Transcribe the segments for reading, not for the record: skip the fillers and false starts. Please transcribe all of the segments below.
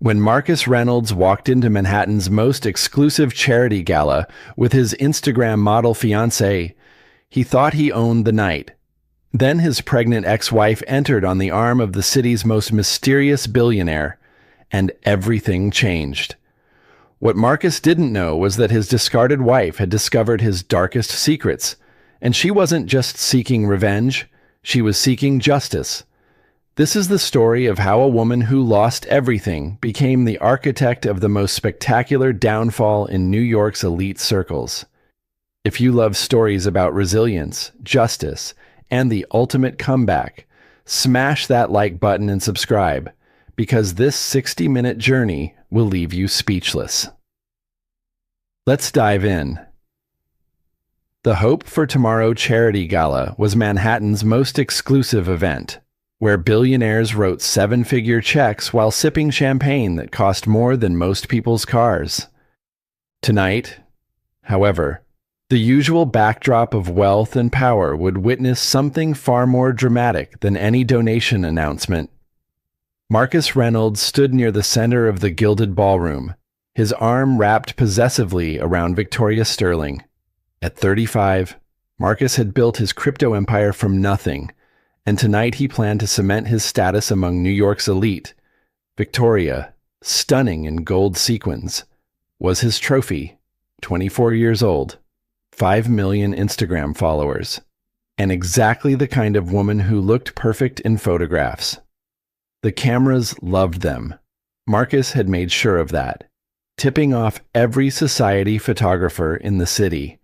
When Marcus Reynolds walked into Manhattan's most exclusive charity gala with his Instagram model Fiancée, he thought he owned the night. Then his pregnant ex-wife entered on the arm of the city's most mysterious billionaire, and everything changed. What Marcus didn't know was that his discarded wife had discovered his darkest secrets, and she wasn't just seeking revenge, she was seeking justice. This is the story of how a woman who lost everything became the architect of the most spectacular downfall in New York's elite circles. If you love stories about resilience, justice, and the ultimate comeback, smash that like button and subscribe, because this 60-minute journey will leave you speechless. Let's dive in. The Hope for Tomorrow Charity Gala was Manhattan's most exclusive event, where billionaires wrote seven-figure checks while sipping champagne that cost more than most people's cars. Tonight, however, the usual backdrop of wealth and power would witness something far more dramatic than any donation announcement. Marcus Reynolds stood near the center of the gilded ballroom, his arm wrapped possessively around Victoria Sterling. At 35, Marcus had built his crypto empire from nothing, and tonight he planned to cement his status among New York's elite. Victoria, stunning in gold sequins, was his trophy, 24 years old, 5 million Instagram followers, and exactly the kind of woman who looked perfect in photographs. The cameras loved them. Marcus had made sure of that, tipping off every society photographer in the city.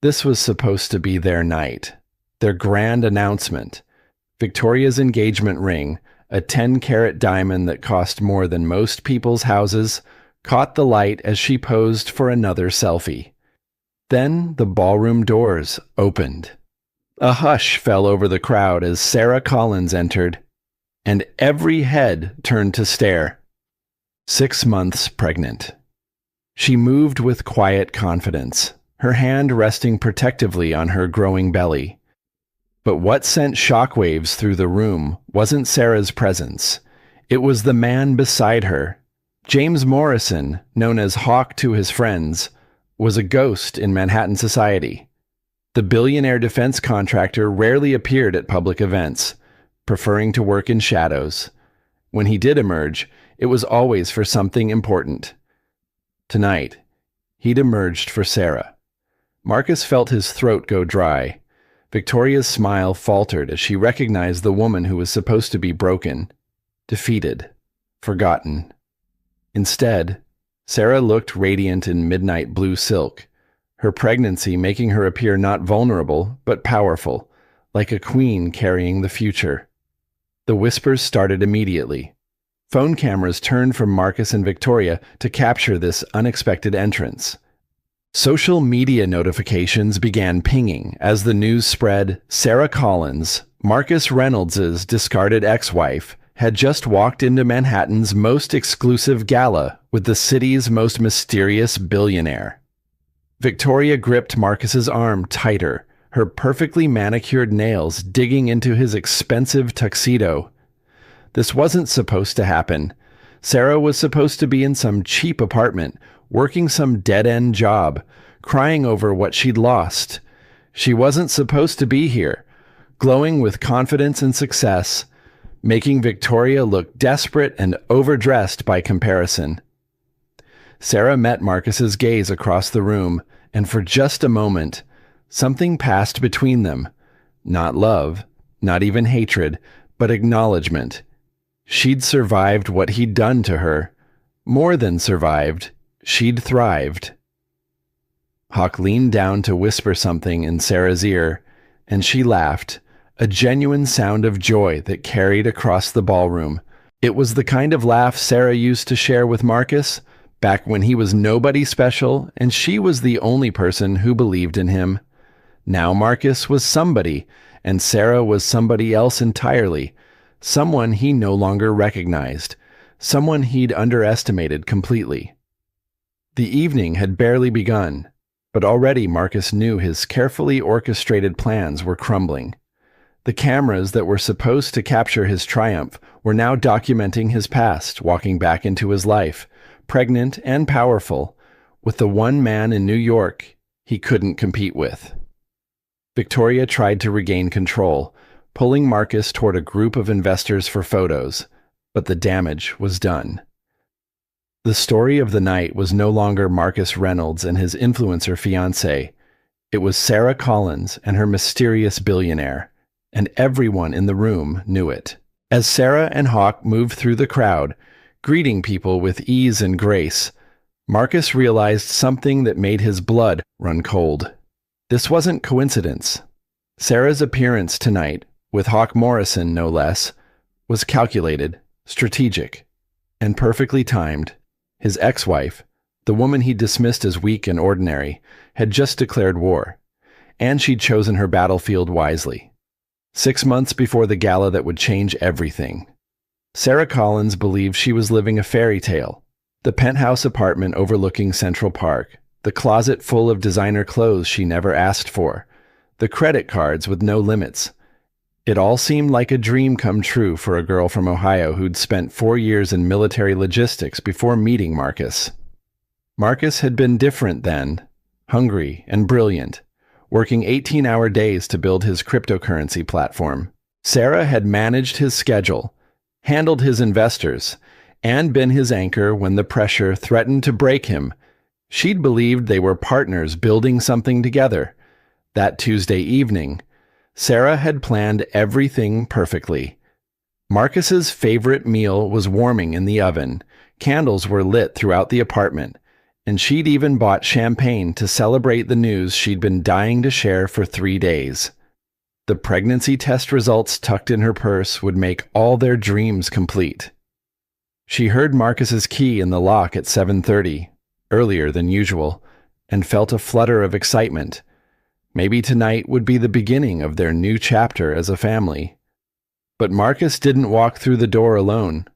This was supposed to be their night, their grand announcement. Victoria's engagement ring, a 10-carat diamond that cost more than most people's houses, caught the light as she posed for another selfie. Then the ballroom doors opened. A hush fell over the crowd as Sarah Collins entered, and every head turned to stare. 6 months pregnant. She moved with quiet confidence, her hand resting protectively on her growing belly. But what sent shockwaves through the room wasn't Sarah's presence. It was the man beside her. James Morrison, known as Hawk to his friends, was a ghost in Manhattan society. The billionaire defense contractor rarely appeared at public events, preferring to work in shadows. When he did emerge, it was always for something important. Tonight, he'd emerged for Sarah. Marcus felt his throat go dry. Victoria's smile faltered as she recognized the woman who was supposed to be broken, defeated, forgotten. Instead, Sarah looked radiant in midnight blue silk, her pregnancy making her appear not vulnerable, but powerful, like a queen carrying the future. The whispers started immediately. Phone cameras turned from Marcus and Victoria to capture this unexpected entrance. Social media notifications began pinging as the news spread. Sarah Collins, Marcus Reynolds' discarded ex-wife, had just walked into Manhattan's most exclusive gala with the city's most mysterious billionaire. Victoria gripped Marcus's arm tighter, her perfectly manicured nails digging into his expensive tuxedo. This wasn't supposed to happen. Sarah was supposed to be in some cheap apartment, working some dead-end job, crying over what she'd lost. She wasn't supposed to be here, glowing with confidence and success, making Victoria look desperate and overdressed by comparison. Sarah met Marcus's gaze across the room, and for just a moment, something passed between them. Not love, not even hatred, but acknowledgement. She'd survived what he'd done to her. More than survived, she'd thrived. Hawk leaned down to whisper something in Sarah's ear, and she laughed, a genuine sound of joy that carried across the ballroom. It was the kind of laugh Sarah used to share with Marcus, back when he was nobody special and she was the only person who believed in him. Now Marcus was somebody, and Sarah was somebody else entirely, someone he no longer recognized, someone he'd underestimated completely. The evening had barely begun, but already Marcus knew his carefully orchestrated plans were crumbling. The cameras that were supposed to capture his triumph were now documenting his past, walking back into his life, pregnant and powerful, with the one man in New York he couldn't compete with. Victoria tried to regain control, pulling Marcus toward a group of investors for photos, but the damage was done. The story of the night was no longer Marcus Reynolds and his influencer fiancée. It was Sarah Collins and her mysterious billionaire, and everyone in the room knew it. As Sarah and Hawk moved through the crowd, greeting people with ease and grace, Marcus realized something that made his blood run cold. This wasn't coincidence. Sarah's appearance tonight, with Hawk Morrison no less, was calculated, strategic, and perfectly timed. His ex-wife, the woman he dismissed as weak and ordinary, had just declared war, and she'd chosen her battlefield wisely. 6 months before the gala that would change everything. Sarah Collins believed she was living a fairy tale. The penthouse apartment overlooking Central Park, the closet full of designer clothes she never asked for, the credit cards with no limits. It all seemed like a dream come true for a girl from Ohio who'd spent 4 years in military logistics before meeting Marcus. Marcus had been different then, hungry and brilliant, working 18-hour days to build his cryptocurrency platform. Sarah had managed his schedule, handled his investors, and been his anchor when the pressure threatened to break him. She'd believed they were partners building something together. That Tuesday evening, Sarah had planned everything perfectly. Marcus's favorite meal was warming in the oven, candles were lit throughout the apartment, and she'd even bought champagne to celebrate the news she'd been dying to share for 3 days. The pregnancy test results tucked in her purse would make all their dreams complete. She heard Marcus's key in the lock at 7:30, earlier than usual, and felt a flutter of excitement. Maybe tonight would be the beginning of their new chapter as a family. But Marcus didn't walk through the door alone.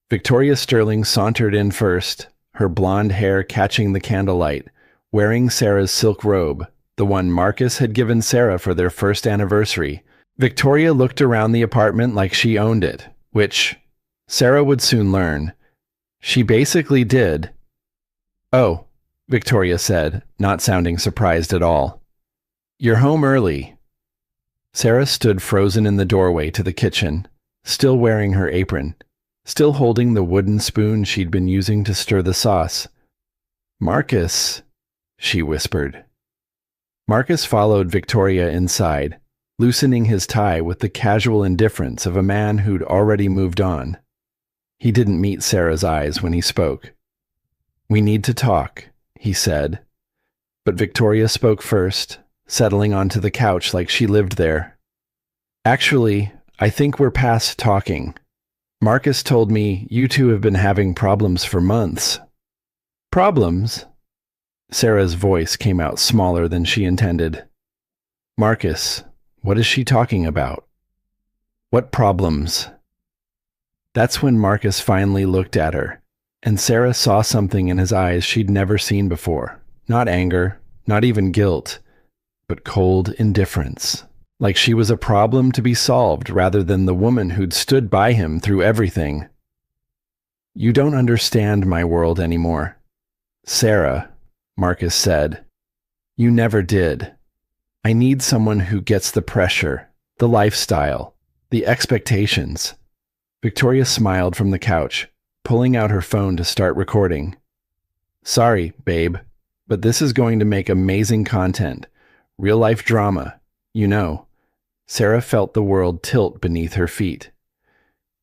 Victoria Sterling sauntered in first, her blonde hair catching the candlelight, wearing Sarah's silk robe, the one Marcus had given Sarah for their first anniversary. Victoria looked around the apartment like she owned it, which Sarah would soon learn. She basically did. "Oh," Victoria said, not sounding surprised at all. "You're home early." Sarah stood frozen in the doorway to the kitchen, still wearing her apron, still holding the wooden spoon she'd been using to stir the sauce. "Marcus," she whispered. Marcus followed Victoria inside, loosening his tie with the casual indifference of a man who'd already moved on. He didn't meet Sarah's eyes when he spoke. "We need to talk," he said. But Victoria spoke first, settling onto the couch like she lived there. "Actually, I think we're past talking. Marcus told me you two have been having problems for months." "Problems?" Sarah's voice came out smaller than she intended. "Marcus, what is she talking about? What problems?" That's when Marcus finally looked at her, and Sarah saw something in his eyes she'd never seen before. Not anger, not even guilt, but cold indifference. Like she was a problem to be solved rather than the woman who'd stood by him through everything. "You don't understand my world anymore, Sarah," Marcus said. "You never did. I need someone who gets the pressure, the lifestyle, the expectations." Victoria smiled from the couch, pulling out her phone to start recording. "Sorry, babe, but this is going to make amazing content. Real-life drama, you know." Sarah felt the world tilt beneath her feet.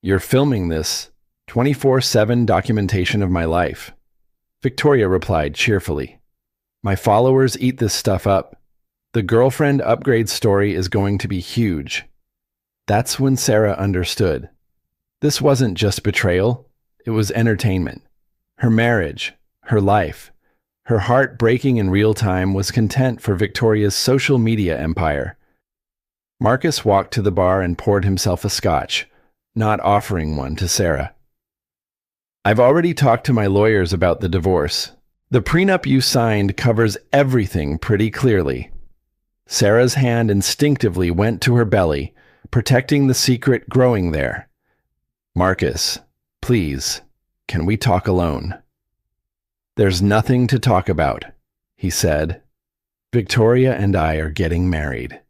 "You're filming this 24/7 documentation of my life," Victoria replied cheerfully. "My followers eat this stuff up. The girlfriend upgrade story is going to be huge." That's when Sarah understood. This wasn't just betrayal, it was entertainment. Her marriage, her life, her heart breaking in real time was content for Victoria's social media empire. Marcus walked to the bar and poured himself a scotch, not offering one to Sarah. "I've already talked to my lawyers about the divorce. The prenup you signed covers everything pretty clearly." Sarah's hand instinctively went to her belly, protecting the secret growing there. "Marcus, please, can we talk alone?" "There's nothing to talk about," he said. "Victoria and I are getting married.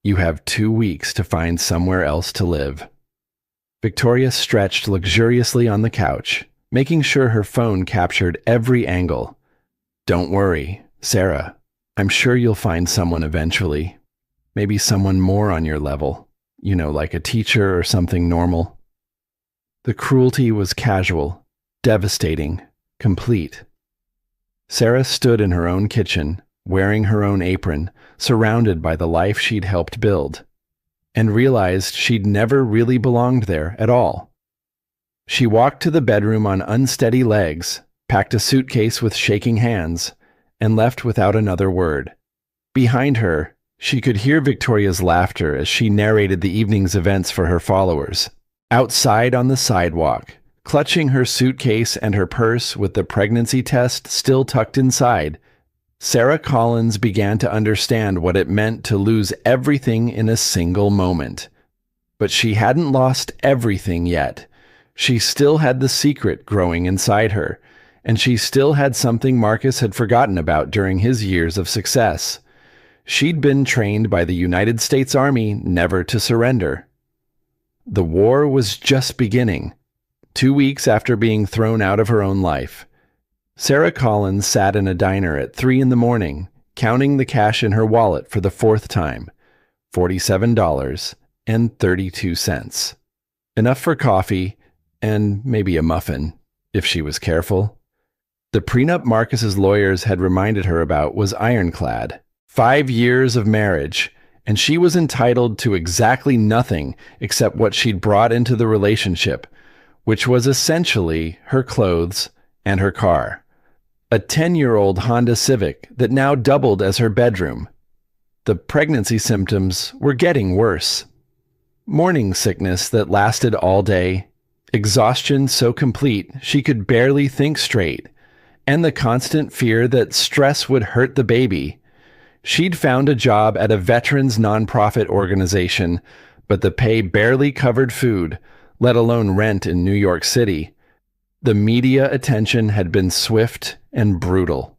You have 2 weeks to find somewhere else to live." Victoria stretched luxuriously on the couch, making sure her phone captured every angle. "Don't worry, Sarah. I'm sure you'll find someone eventually. Maybe someone more on your level. Like a teacher or something normal." The cruelty was casual, devastating, complete. Sarah stood in her own kitchen, wearing her own apron, surrounded by the life she'd helped build, and realized she'd never really belonged there at all. She walked to the bedroom on unsteady legs, packed a suitcase with shaking hands, and left without another word. Behind her, she could hear Victoria's laughter as she narrated the evening's events for her followers. Outside on the sidewalk, clutching her suitcase and her purse with the pregnancy test still tucked inside, Sarah Collins began to understand what it meant to lose everything in a single moment. But she hadn't lost everything yet. She still had the secret growing inside her, and she still had something Marcus had forgotten about during his years of success. She'd been trained by the United States Army never to surrender. The war was just beginning. 2 weeks after being thrown out of her own life, Sarah Collins sat in a diner at 3 a.m, counting the cash in her wallet for the 4th time, $47.32. Enough for coffee and maybe a muffin, if she was careful. The prenup Marcus's lawyers had reminded her about was ironclad. 5 years of marriage, and she was entitled to exactly nothing except what she'd brought into the relationship, which was essentially her clothes and her car. A 10-year-old Honda Civic that now doubled as her bedroom. The pregnancy symptoms were getting worse. Morning sickness that lasted all day, exhaustion so complete she could barely think straight, and the constant fear that stress would hurt the baby. She'd found a job at a veterans nonprofit organization, but the pay barely covered food, let alone rent in New York City. The media attention had been swift and brutal.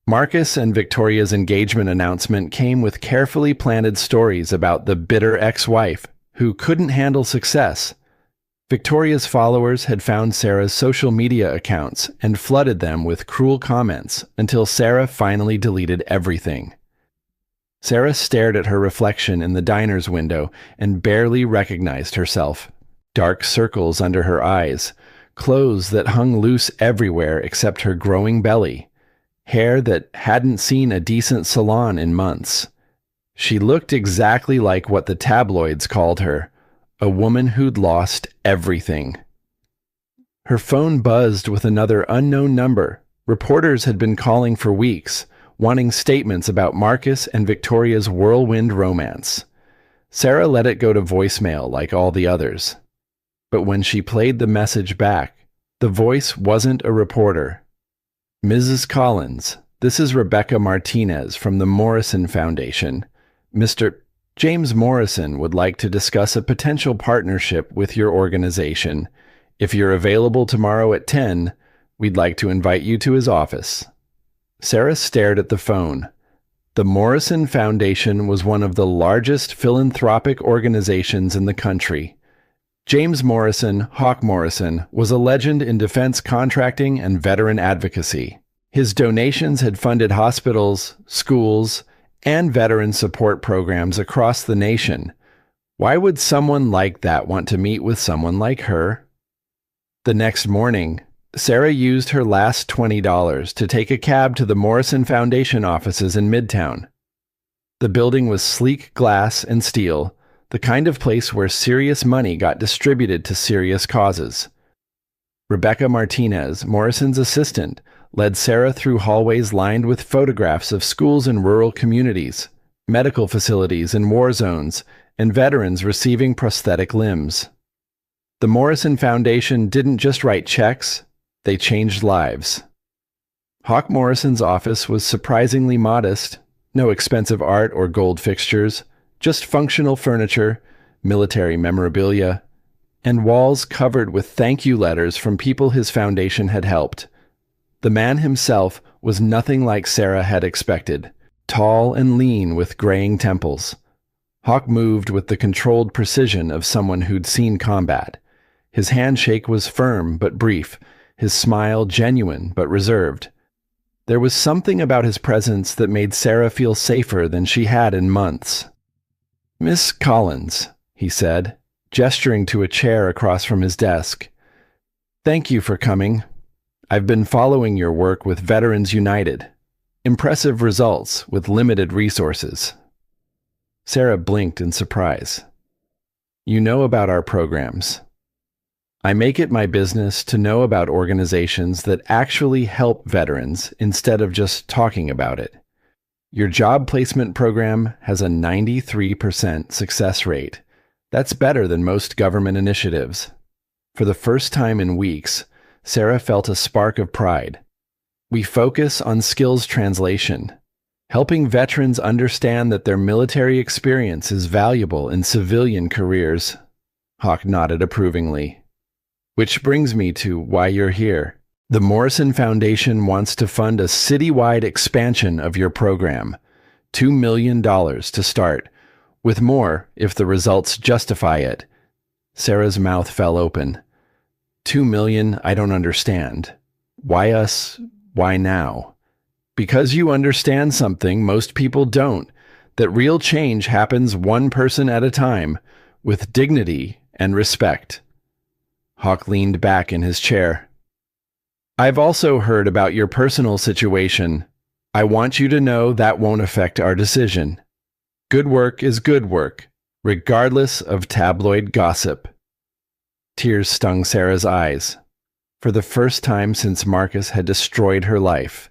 Marcus and Victoria's engagement announcement came with carefully planted stories about the bitter ex-wife who couldn't handle success. Victoria's followers had found Sarah's social media accounts and flooded them with cruel comments until Sarah finally deleted everything. Sarah stared at her reflection in the diner's window and barely recognized herself. Dark circles under her eyes, clothes that hung loose everywhere except her growing belly, hair that hadn't seen a decent salon in months. She looked exactly like what the tabloids called her, a woman who'd lost everything. Her phone buzzed with another unknown number. Reporters had been calling for weeks, wanting statements about Marcus and Victoria's whirlwind romance. Sarah let it go to voicemail like all the others. But when she played the message back, the voice wasn't a reporter. "Mrs. Collins, this is Rebecca Martinez from the Morrison Foundation. Mr. James Morrison would like to discuss a potential partnership with your organization. If you're available tomorrow at 10, we'd like to invite you to his office." Sarah stared at the phone. The Morrison Foundation was one of the largest philanthropic organizations in the country. James Morrison, Hawk Morrison, was a legend in defense contracting and veteran advocacy. His donations had funded hospitals, schools, and veteran support programs across the nation. Why would someone like that want to meet with someone like her? The next morning, Sarah used her last $20 to take a cab to the Morrison Foundation offices in Midtown. The building was sleek glass and steel, the kind of place where serious money got distributed to serious causes. Rebecca Martinez, Morrison's assistant, led Sarah through hallways lined with photographs of schools in rural communities, medical facilities in war zones, and veterans receiving prosthetic limbs. The Morrison Foundation didn't just write checks, they changed lives. Hawk Morrison's office was surprisingly modest, no expensive art or gold fixtures, just functional furniture, military memorabilia, and walls covered with thank you letters from people his foundation had helped. The man himself was nothing like Sarah had expected, tall and lean with graying temples. Hawk moved with the controlled precision of someone who'd seen combat. His handshake was firm but brief, his smile genuine but reserved. There was something about his presence that made Sarah feel safer than she had in months. "Miss Collins," he said, gesturing to a chair across from his desk. "Thank you for coming. I've been following your work with Veterans United. Impressive results with limited resources." Sarah blinked in surprise. "You know about our programs. I make it my business to know about organizations that actually help veterans instead of just talking about it. Your job placement program has a 93% success rate. That's better than most government initiatives." For the first time in weeks, Sarah felt a spark of pride. "We focus on skills translation, helping veterans understand that their military experience is valuable in civilian careers." Hawk nodded approvingly. "Which brings me to why you're here. The Morrison Foundation wants to fund a citywide expansion of your program. $2 million to start, with more if the results justify it." Sarah's mouth fell open. "$2 million, I don't understand. Why us? Why now?" "Because you understand something most people don't, that real change happens one person at a time, with dignity and respect." Hawk leaned back in his chair. "I've also heard about your personal situation. I want you to know that won't affect our decision. Good work is good work, regardless of tabloid gossip." Tears stung Sarah's eyes. For the first time since Marcus had destroyed her life,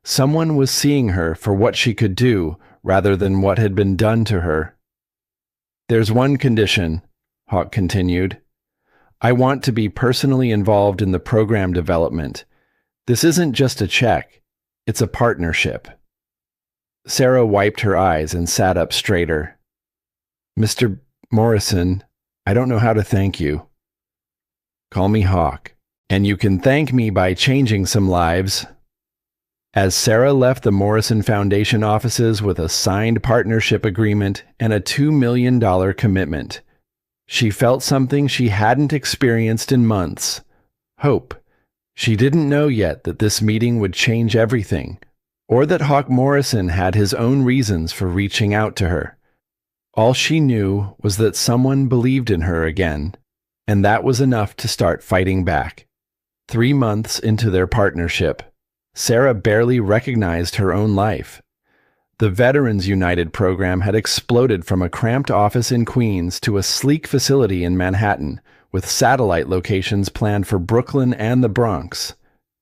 someone was seeing her for what she could do rather than what had been done to her. "There's one condition," Hawk continued. "I want to be personally involved in the program development. This isn't just a check, it's a partnership." Sarah wiped her eyes and sat up straighter. "Mr. Morrison, I don't know how to thank you." "Call me Hawk, and you can thank me by changing some lives." As Sarah left the Morrison Foundation offices with a signed partnership agreement and a $2 million commitment, she felt something she hadn't experienced in months. Hope. She didn't know yet that this meeting would change everything, or that Hawk Morrison had his own reasons for reaching out to her. All she knew was that someone believed in her again, and that was enough to start fighting back. 3 months into their partnership, Sarah barely recognized her own life. The Veterans United program had exploded from a cramped office in Queens to a sleek facility in Manhattan, with satellite locations planned for Brooklyn and the Bronx.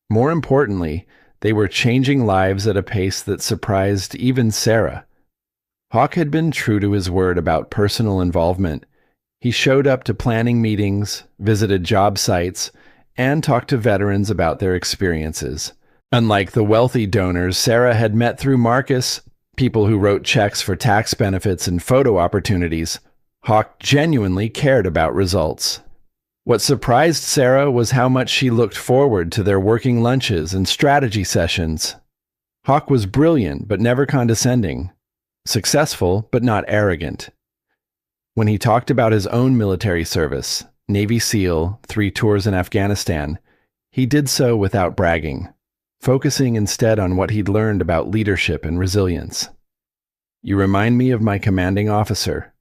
More importantly, they were changing lives at a pace that surprised even Sarah. Hawk had been true to his word about personal involvement. He showed up to planning meetings, visited job sites, and talked to veterans about their experiences. Unlike the wealthy donors Sarah had met through Marcus, people who wrote checks for tax benefits and photo opportunities, Hawk genuinely cared about results. What surprised Sarah was how much she looked forward to their working lunches and strategy sessions. Hawk was brilliant but never condescending, successful but not arrogant. When he talked about his own military service, Navy SEAL, 3 tours in Afghanistan, he did so without bragging, focusing instead on what he'd learned about leadership and resilience. "You remind me of my commanding officer,"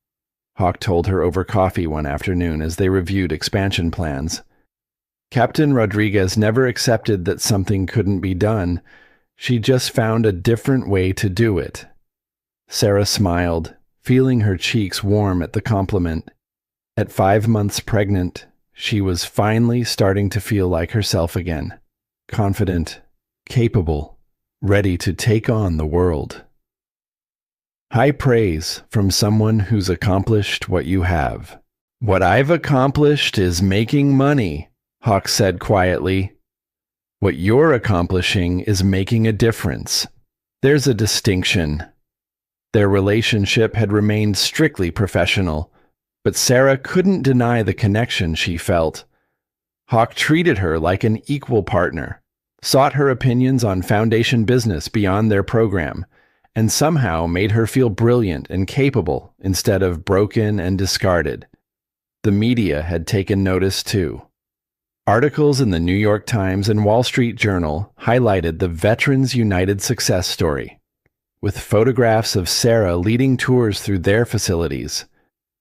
Hawk told her over coffee one afternoon as they reviewed expansion plans. "Captain Rodriguez never accepted that something couldn't be done. She just found a different way to do it." Sarah smiled, feeling her cheeks warm at the compliment. At 5 months pregnant, she was finally starting to feel like herself again, confident, capable, ready to take on the world. High praise from someone who's accomplished what you have. "What I've accomplished is making money," Hawk said quietly. "What you're accomplishing is making a difference. There's a distinction." Their relationship had remained strictly professional, But Sarah couldn't deny the connection she felt. Hawk treated her like an equal partner, sought her opinions on foundation business beyond their program, and somehow made her feel brilliant and capable instead of broken and discarded. The media had taken notice too. Articles in the New York Times and Wall Street Journal highlighted the Veterans United success story, with photographs of Sarah leading tours through their facilities.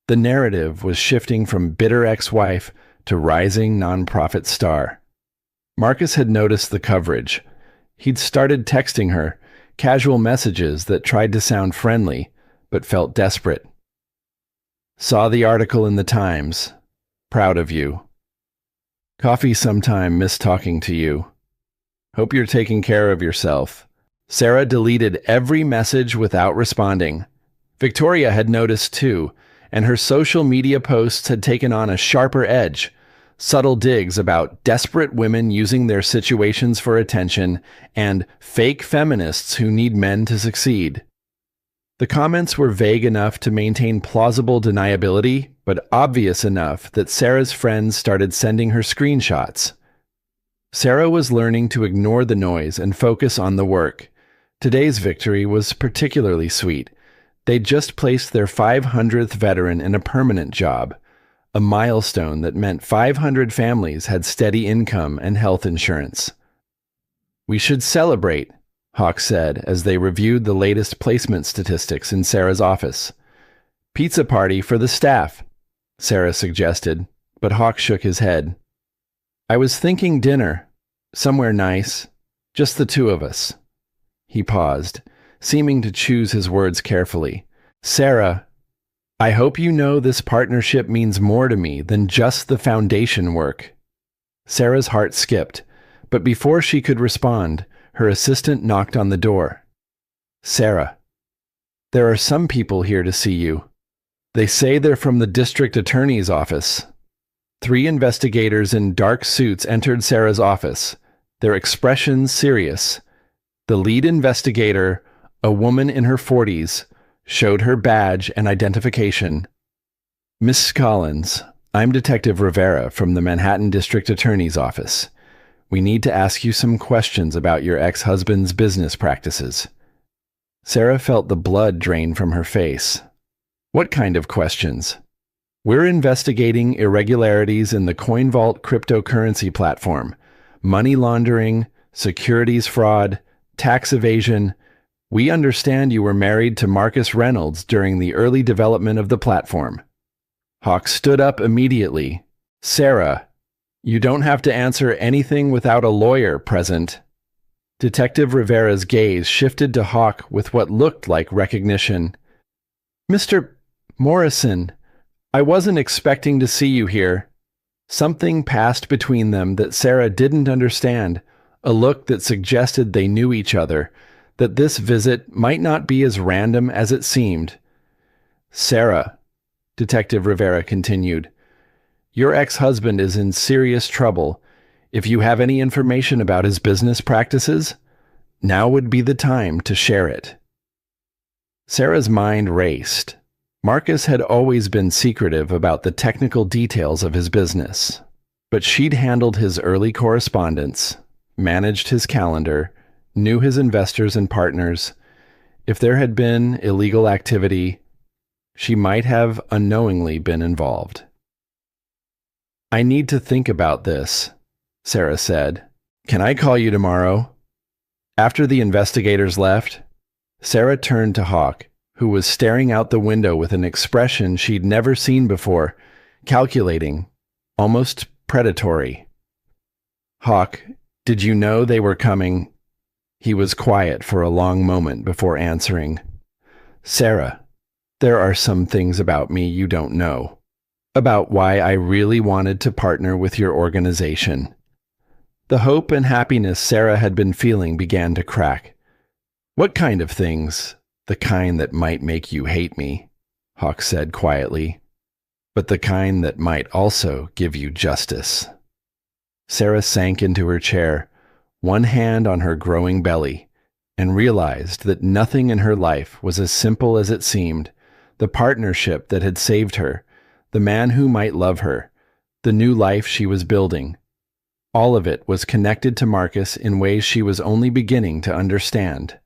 The narrative was shifting from bitter ex-wife to rising nonprofit star. Marcus had noticed the coverage. He'd started texting her, casual messages that tried to sound friendly, but felt desperate. Saw the article in the Times. Proud of you. Coffee sometime, miss talking to you. Hope you're taking care of yourself. Sarah deleted every message without responding. Victoria had noticed too, and her social media posts had taken on a sharper edge. Subtle digs about desperate women using their situations for attention and fake feminists who need men to succeed. The comments were vague enough to maintain plausible deniability, but obvious enough that Sarah's friends started sending her screenshots. Sarah was learning to ignore the noise and focus on the work. Today's victory was particularly sweet. They'd just placed their 500th veteran in a permanent job, a milestone that meant 500 families had steady income and health insurance. We should celebrate, Hawk said as they reviewed the latest placement statistics in Sarah's office. Pizza party for the staff, Sarah suggested, but Hawk shook his head. I was thinking dinner, somewhere nice, just the two of us. He paused, seeming to choose his words carefully. Sarah, I hope you know this partnership means more to me than just the foundation work. Sarah's heart skipped, but before she could respond, her assistant knocked on the door. Sarah, there are some people here to see you. They say they're from the district attorney's office. 3 investigators in dark suits entered Sarah's office, their expressions serious. The lead investigator, a woman in her 40s, showed her badge and identification. Miss Collins, I'm Detective Rivera from the Manhattan District Attorney's Office. We need to ask you some questions about your ex-husband's business practices. Sarah felt the blood drain from her face. What kind of questions? We're investigating irregularities in the CoinVault cryptocurrency platform, money laundering, securities fraud, tax evasion. We understand you were married to Marcus Reynolds during the early development of the platform. Hawk stood up immediately. Sarah, you don't have to answer anything without a lawyer present. Detective Rivera's gaze shifted to Hawk with what looked like recognition. Mr. Morrison, I wasn't expecting to see you here. Something passed between them that Sarah didn't understand, a look that suggested they knew each other, that this visit might not be as random as it seemed. Sarah, Detective Rivera continued, your ex-husband is in serious trouble. If you have any information about his business practices, now would be the time to share it. Sarah's mind raced. Marcus had always been secretive about the technical details of his business, but she'd handled his early correspondence, managed his calendar, knew his investors and partners. If there had been illegal activity, she might have unknowingly been involved. I need to think about this, Sarah said. Can I call you tomorrow? After the investigators left, Sarah turned to Hawk, who was staring out the window with an expression she'd never seen before, calculating, almost predatory. Hawk, did you know they were coming? He was quiet for a long moment before answering. Sarah, there are some things about me you don't know, about why I really wanted to partner with your organization. The hope and happiness Sarah had been feeling began to crack. What kind of things? The kind that might make you hate me, Hawk said quietly, but the kind that might also give you justice. Sarah sank into her chair, one hand on her growing belly, and realized that nothing in her life was as simple as it seemed. The partnership that had saved her, the man who might love her, the new life she was building. All of it was connected to Marcus in ways she was only beginning to understand.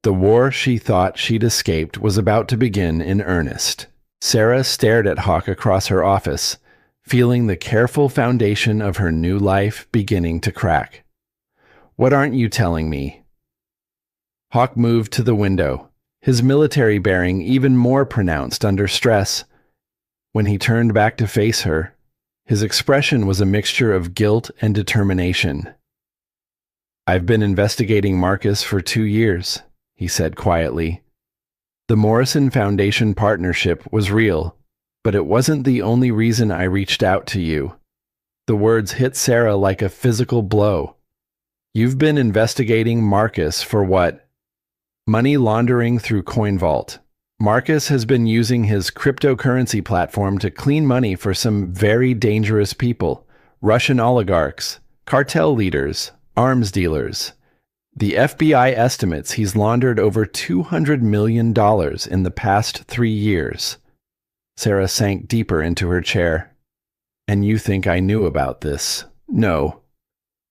The war she thought she'd escaped was about to begin in earnest. Sarah stared at Hawk across her office, feeling the careful foundation of her new life beginning to crack. "What aren't you telling me?" Hawk moved to the window, his military bearing even more pronounced under stress. When he turned back to face her, his expression was a mixture of guilt and determination. "I've been investigating Marcus for 2 years," he said quietly. "The Morrison Foundation partnership was real, but it wasn't the only reason I reached out to you." The words hit Sarah like a physical blow. "You've been investigating Marcus for what?" "Money laundering through CoinVault. Marcus has been using his cryptocurrency platform to clean money for some very dangerous people, Russian oligarchs, cartel leaders, arms dealers. The FBI estimates he's laundered over $200 million in the past 3 years. Sarah sank deeper into her chair. "And you think I knew about this?" "No."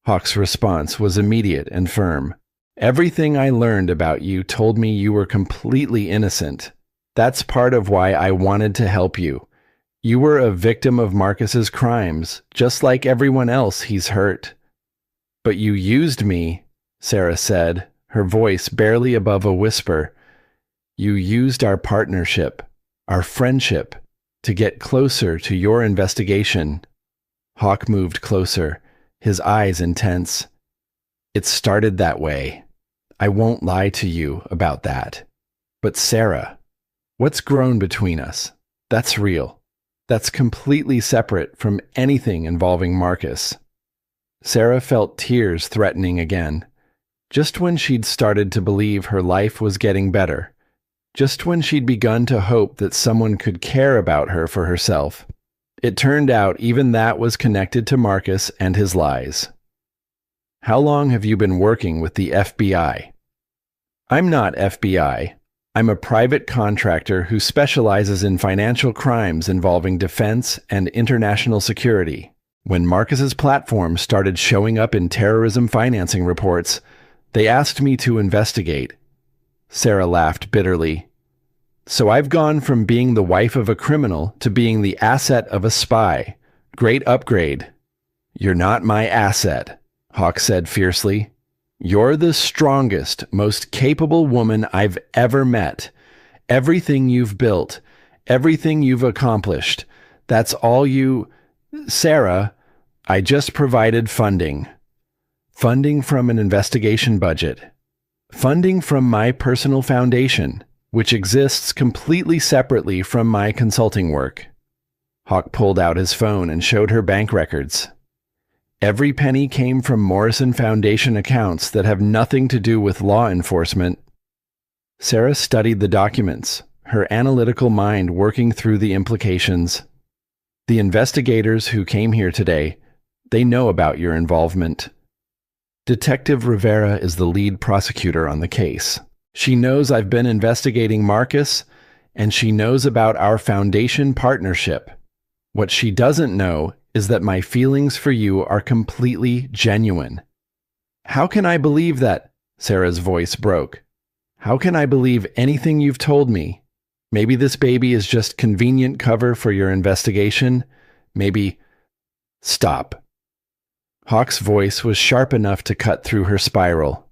Hawk's response was immediate and firm. "Everything I learned about you told me you were completely innocent. That's part of why I wanted to help you. You were a victim of Marcus's crimes, just like everyone else he's hurt." "But you used me," Sarah said, her voice barely above a whisper. "You used our partnership, our friendship, to get closer to your investigation." Hawk moved closer, his eyes intense. "It started that way. I won't lie to you about that. But Sarah, what's grown between us? That's real. That's completely separate from anything involving Marcus." Sarah felt tears threatening again. Just when she'd started to believe her life was getting better. Just when she'd begun to hope that someone could care about her for herself. It turned out even that was connected to Marcus and his lies. "How long have you been working with the FBI?" "I'm not FBI. I'm a private contractor who specializes in financial crimes involving defense and international security. When Marcus's platform started showing up in terrorism financing reports, they asked me to investigate." Sarah laughed bitterly. "So I've gone from being the wife of a criminal to being the asset of a spy. Great upgrade." "You're not my asset," Hawk said fiercely. "You're the strongest, most capable woman I've ever met. Everything you've built, everything you've accomplished, that's all you—" "Sarah, I just provided funding. Funding from an investigation budget. Funding from my personal foundation, which exists completely separately from my consulting work." Hawk pulled out his phone and showed her bank records. "Every penny came from Morrison Foundation accounts that have nothing to do with law enforcement." Sarah studied the documents, her analytical mind working through the implications. "The investigators who came here today, they know about your involvement. Detective Rivera is the lead prosecutor on the case. She knows I've been investigating Marcus, and she knows about our foundation partnership. What she doesn't know is that my feelings for you are completely genuine." "How can I believe that?" Sarah's voice broke. "How can I believe anything you've told me? Maybe this baby is just convenient cover for your investigation. Maybe—" "Stop." Hawk's voice was sharp enough to cut through her spiral.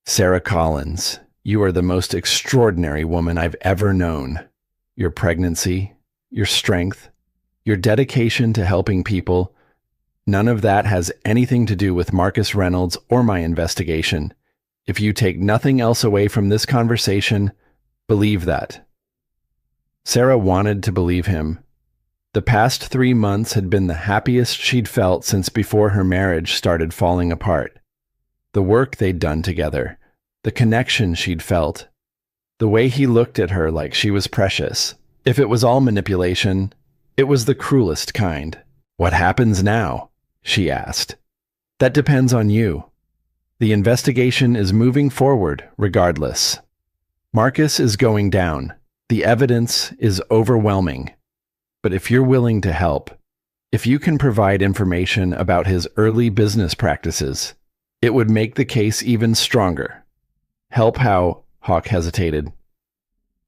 "Sarah Collins, you are the most extraordinary woman I've ever known. Your pregnancy, your strength, your dedication to helping people, none of that has anything to do with Marcus Reynolds or my investigation. If you take nothing else away from this conversation, believe that." Sarah wanted to believe him. The past 3 months had been the happiest she'd felt since before her marriage started falling apart. The work they'd done together, the connection she'd felt, the way he looked at her like she was precious. If it was all manipulation, it was the cruelest kind. "What happens now?" she asked. "That depends on you. The investigation is moving forward regardless. Marcus is going down. The evidence is overwhelming. But if you're willing to help, if you can provide information about his early business practices, it would make the case even stronger." "Help how?" Hawk hesitated.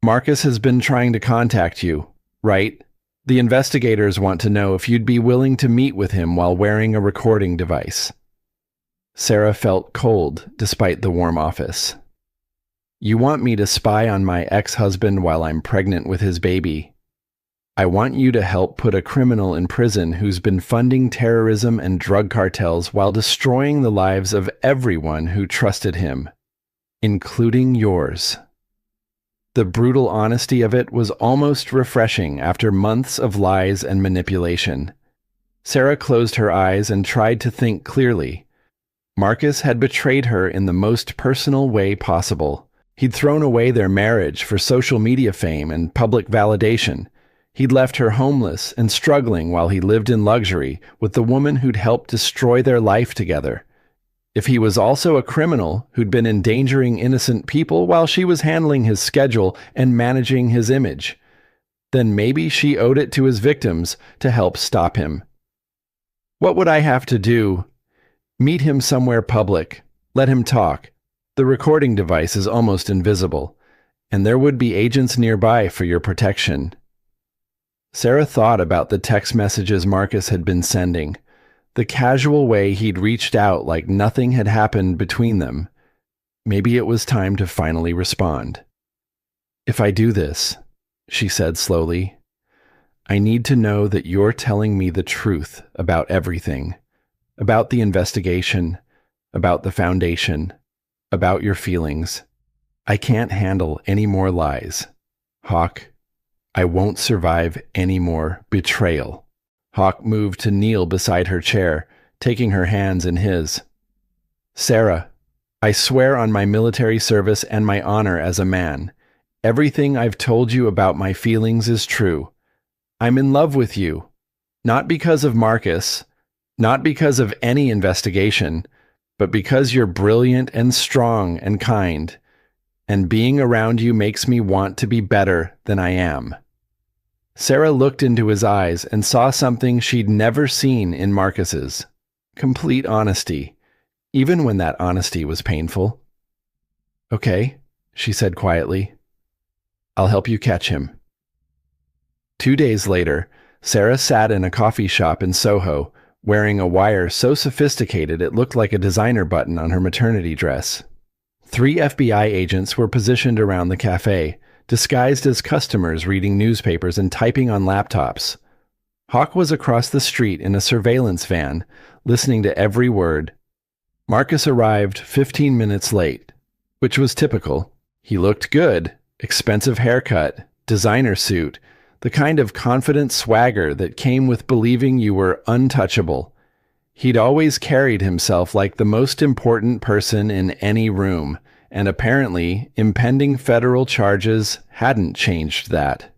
"Marcus has been trying to contact you, right? The investigators want to know if you'd be willing to meet with him while wearing a recording device." Sarah felt cold despite the warm office. "You want me to spy on my ex-husband while I'm pregnant with his baby. I want you to help put a criminal in prison who's been funding terrorism and drug cartels while destroying the lives of everyone who trusted him, including yours." The brutal honesty of it was almost refreshing after months of lies and manipulation. Sarah closed her eyes and tried to think clearly. Marcus had betrayed her in the most personal way possible. He'd thrown away their marriage for social media fame and public validation. He'd left her homeless and struggling while he lived in luxury with the woman who'd helped destroy their life together. If he was also a criminal who'd been endangering innocent people while she was handling his schedule and managing his image, then maybe she owed it to his victims to help stop him. What would I have to do? Meet him somewhere public. Let him talk. The recording device is almost invisible, and there would be agents nearby for your protection. Sarah thought about the text messages Marcus had been sending, the casual way he'd reached out like nothing had happened between them. Maybe it was time to finally respond. "If I do this," she said slowly, "I need to know that you're telling me the truth about everything, about the investigation, about the foundation, about your feelings. I can't handle any more lies. Hawk, I won't survive any more betrayal." Hawk moved to kneel beside her chair, taking her hands in his. "Sarah, I swear on my military service and my honor as a man, everything I've told you about my feelings is true. I'm in love with you, not because of Marcus, not because of any investigation, but because you're brilliant and strong and kind, and being around you makes me want to be better than I am." Sarah looked into his eyes and saw something she'd never seen in Marcus's: complete honesty, even when that honesty was painful. "Okay," she said quietly. "I'll help you catch him." 2 days later, Sarah sat in a coffee shop in Soho, wearing a wire so sophisticated it looked like a designer button on her maternity dress. 3 FBI agents were positioned around the cafe, disguised as customers reading newspapers and typing on laptops. Hawk was across the street in a surveillance van, listening to every word. Marcus arrived 15 minutes late, which was typical. He looked good, expensive haircut, designer suit, the kind of confident swagger that came with believing you were untouchable. He'd always carried himself like the most important person in any room, and apparently impending federal charges hadn't changed that.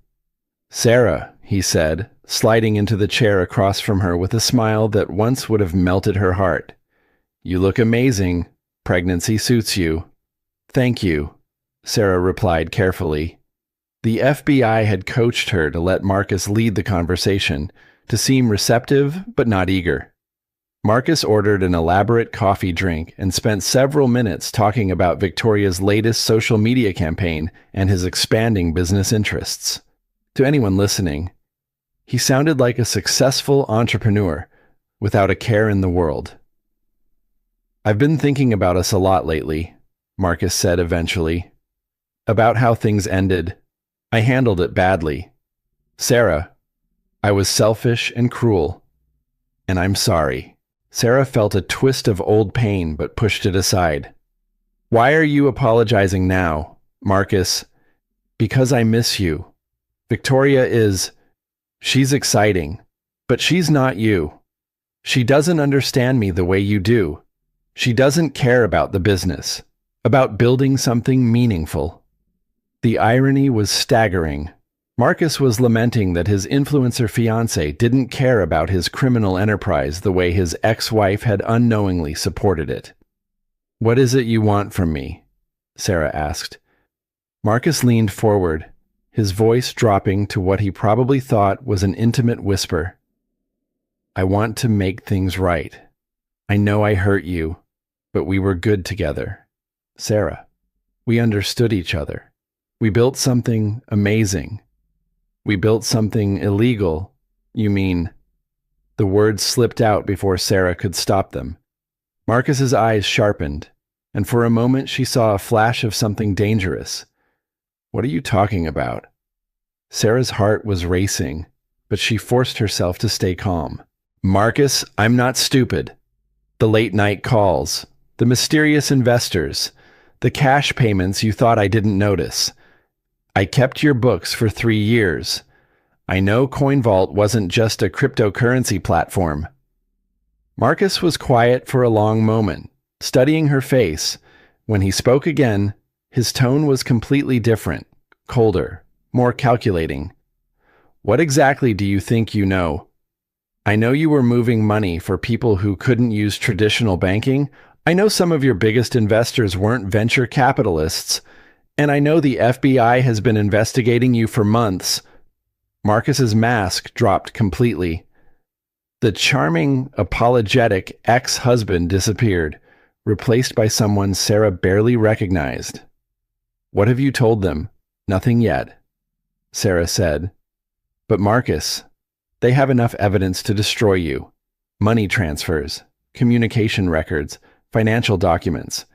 "Sarah," he said, sliding into the chair across from her with a smile that once would have melted her heart. "You look amazing. Pregnancy suits you." "Thank you," Sarah replied carefully. The FBI had coached her to let Marcus lead the conversation, to seem receptive but not eager. Marcus ordered an elaborate coffee drink and spent several minutes talking about Victoria's latest social media campaign and his expanding business interests. To anyone listening, he sounded like a successful entrepreneur without a care in the world. "I've been thinking about us a lot lately," Marcus said eventually. "About how things ended. I handled it badly. Sarah, I was selfish and cruel, and I'm sorry." Sarah felt a twist of old pain but pushed it aside. "Why are you apologizing now, Marcus?" "Because I miss you. Victoria she's exciting, but she's not you. She doesn't understand me the way you do. She doesn't care about the business, about building something meaningful." The irony was staggering. Marcus was lamenting that his influencer fiancée didn't care about his criminal enterprise the way his ex-wife had unknowingly supported it. "What is it you want from me?" Sarah asked. Marcus leaned forward, his voice dropping to what he probably thought was an intimate whisper. I want to make things right. I know I hurt you, but we were good together. Sarah, we understood each other. We built something amazing. We built something illegal. You mean... The words slipped out before Sarah could stop them. Marcus's eyes sharpened, and for a moment she saw a flash of something dangerous. What are you talking about? Sarah's heart was racing, but she forced herself to stay calm. Marcus, I'm not stupid. The late night calls, the mysterious investors, the cash payments you thought I didn't notice. I kept your books for 3 years. I know CoinVault wasn't just a cryptocurrency platform. Marcus was quiet for a long moment, studying her face. When he spoke again, his tone was completely different, colder, more calculating. What exactly do you think you know? I know you were moving money for people who couldn't use traditional banking. I know some of your biggest investors weren't venture capitalists. And I know the FBI has been investigating you for months. Marcus's mask dropped completely. The charming, apologetic ex-husband disappeared, replaced by someone Sarah barely recognized. What have you told them? Nothing yet, Sarah said. But Marcus, they have enough evidence to destroy you. Money transfers, communication records, financial documents.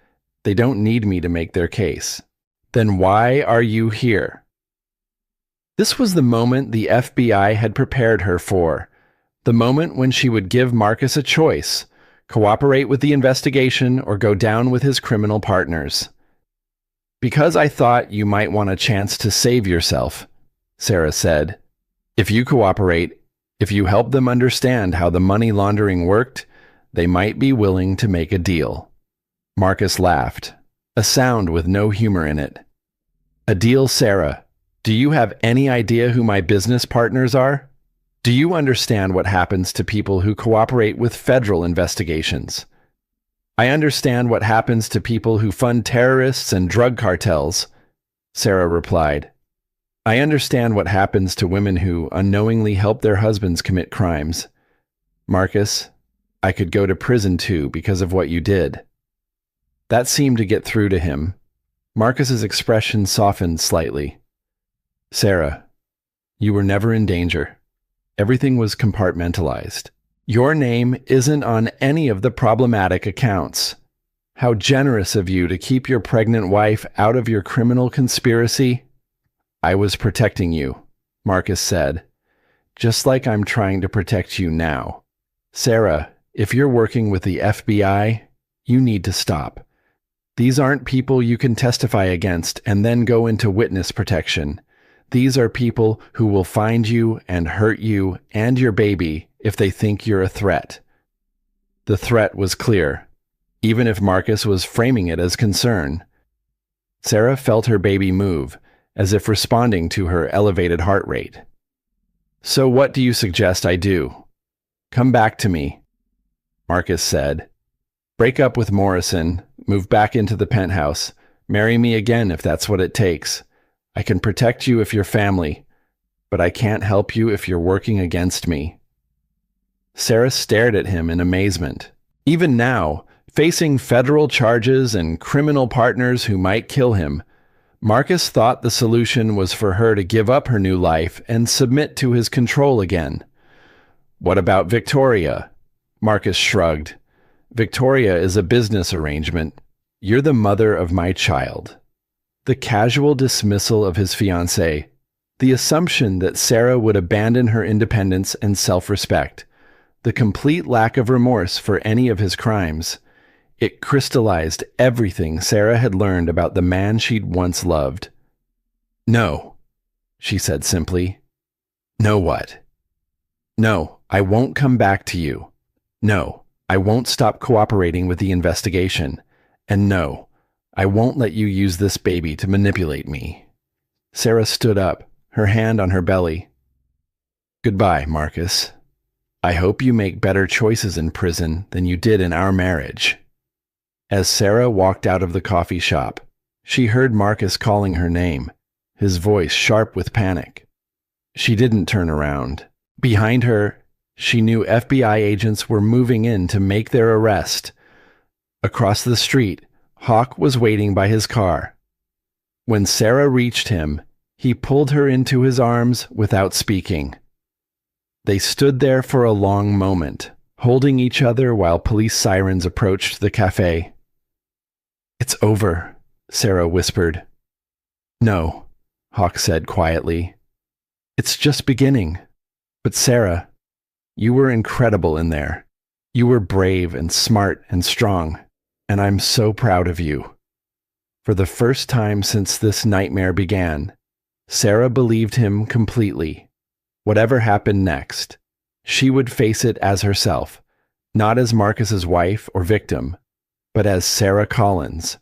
They don't need me to make their case. Then why are you here? This was the moment the FBI had prepared her for. The moment when she would give Marcus a choice, cooperate with the investigation or go down with his criminal partners. Because I thought you might want a chance to save yourself, Sarah said. If you cooperate, if you help them understand how the money laundering worked, they might be willing to make a deal. Marcus laughed, a sound with no humor in it. A deal, Sarah. Do you have any idea who my business partners are? Do you understand what happens to people who cooperate with federal investigations? I understand what happens to people who fund terrorists and drug cartels, Sarah replied. I understand what happens to women who unknowingly help their husbands commit crimes. Marcus, I could go to prison too because of what you did. That seemed to get through to him. Marcus's expression softened slightly. Sarah, you were never in danger. Everything was compartmentalized. Your name isn't on any of the problematic accounts. How generous of you to keep your pregnant wife out of your criminal conspiracy. I was protecting you, Marcus said, just like I'm trying to protect you now. Sarah, if you're working with the FBI, you need to stop. These aren't people you can testify against and then go into witness protection. These are people who will find you and hurt you and your baby if they think you're a threat. The threat was clear, even if Marcus was framing it as concern. Sarah felt her baby move, as if responding to her elevated heart rate. So what do you suggest I do? Come back to me, Marcus said. Break up with Morrison, move back into the penthouse, marry me again if that's what it takes. I can protect you if you're family, but I can't help you if you're working against me. Sarah stared at him in amazement. Even now, facing federal charges and criminal partners who might kill him, Marcus thought the solution was for her to give up her new life and submit to his control again. What about Victoria? Marcus shrugged. Victoria is a business arrangement. You're the mother of my child. The casual dismissal of his fiancée, the assumption that Sarah would abandon her independence and self-respect, the complete lack of remorse for any of his crimes. It crystallized everything Sarah had learned about the man she'd once loved. No, she said simply. No what? No, I won't come back to you. No, I won't stop cooperating with the investigation. And no, I won't let you use this baby to manipulate me. Sarah stood up, her hand on her belly. Goodbye, Marcus. I hope you make better choices in prison than you did in our marriage. As Sarah walked out of the coffee shop, she heard Marcus calling her name. his voice sharp with panic. She didn't turn around. Behind her, she knew FBI agents were moving in to make their arrest. Across the street, Hawk was waiting by his car. When Sarah reached him, he pulled her into his arms without speaking. They stood there for a long moment, holding each other while police sirens approached the cafe. "It's over," Sarah whispered. "No," Hawk said quietly. "It's just beginning. But Sarah, you were incredible in there. You were brave and smart and strong, and I'm so proud of you." For the first time since this nightmare began, Sarah believed him completely. Whatever happened next, she would face it as herself, not as Marcus's wife or victim, but as Sarah Collins,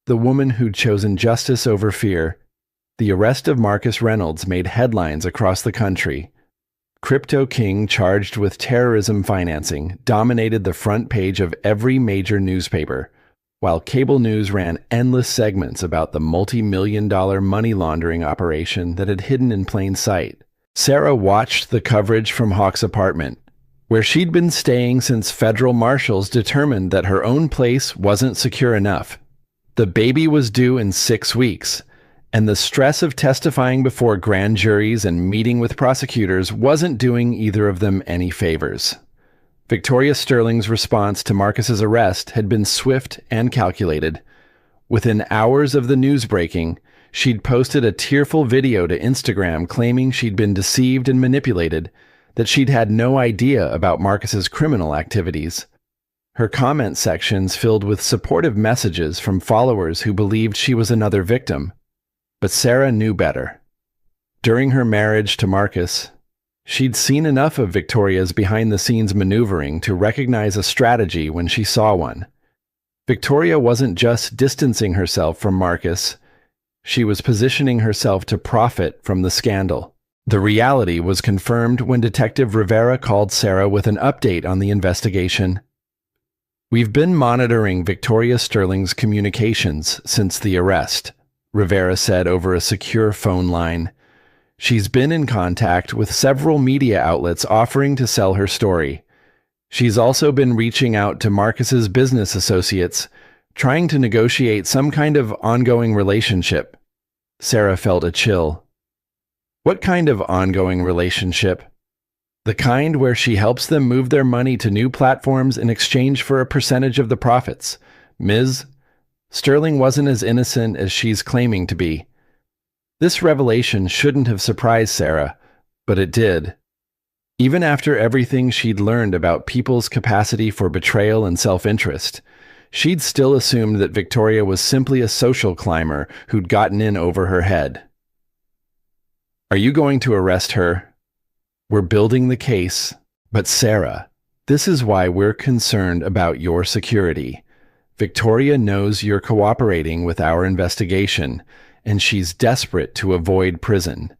the woman who'd chosen justice over fear. The arrest of Marcus Reynolds made headlines across the country. Crypto King, charged with terrorism financing, dominated the front page of every major newspaper, while cable news ran endless segments about the multi-million-dollar money laundering operation that had hidden in plain sight. Sarah watched the coverage from Hawk's apartment, where she'd been staying since federal marshals determined that her own place wasn't secure enough. The baby was due in 6 weeks, and the stress of testifying before grand juries and meeting with prosecutors wasn't doing either of them any favors. Victoria Sterling's response to Marcus's arrest had been swift and calculated. Within hours of the news breaking, she'd posted a tearful video to Instagram claiming she'd been deceived and manipulated, that she'd had no idea about Marcus's criminal activities. Her comment sections filled with supportive messages from followers who believed she was another victim. But Sarah knew better. During her marriage to Marcus, she'd seen enough of Victoria's behind-the-scenes maneuvering to recognize a strategy when she saw one. Victoria wasn't just distancing herself from Marcus, she was positioning herself to profit from the scandal. The reality was confirmed when Detective Rivera called Sarah with an update on the investigation. "We've been monitoring Victoria Sterling's communications since the arrest," Rivera said over a secure phone line. "She's been in contact with several media outlets offering to sell her story. She's also been reaching out to Marcus's business associates, trying to negotiate some kind of ongoing relationship." Sarah felt a chill. "What kind of ongoing relationship?" "The kind where she helps them move their money to new platforms in exchange for a percentage of the profits. Ms. Sterling wasn't as innocent as she's claiming to be." This revelation shouldn't have surprised Sarah, but it did. Even after everything she'd learned about people's capacity for betrayal and self-interest, she'd still assumed that Victoria was simply a social climber who'd gotten in over her head. "Are you going to arrest her?" "We're building the case, but Sarah, this is why we're concerned about your security. Victoria knows you're cooperating with our investigation, and she's desperate to avoid prison.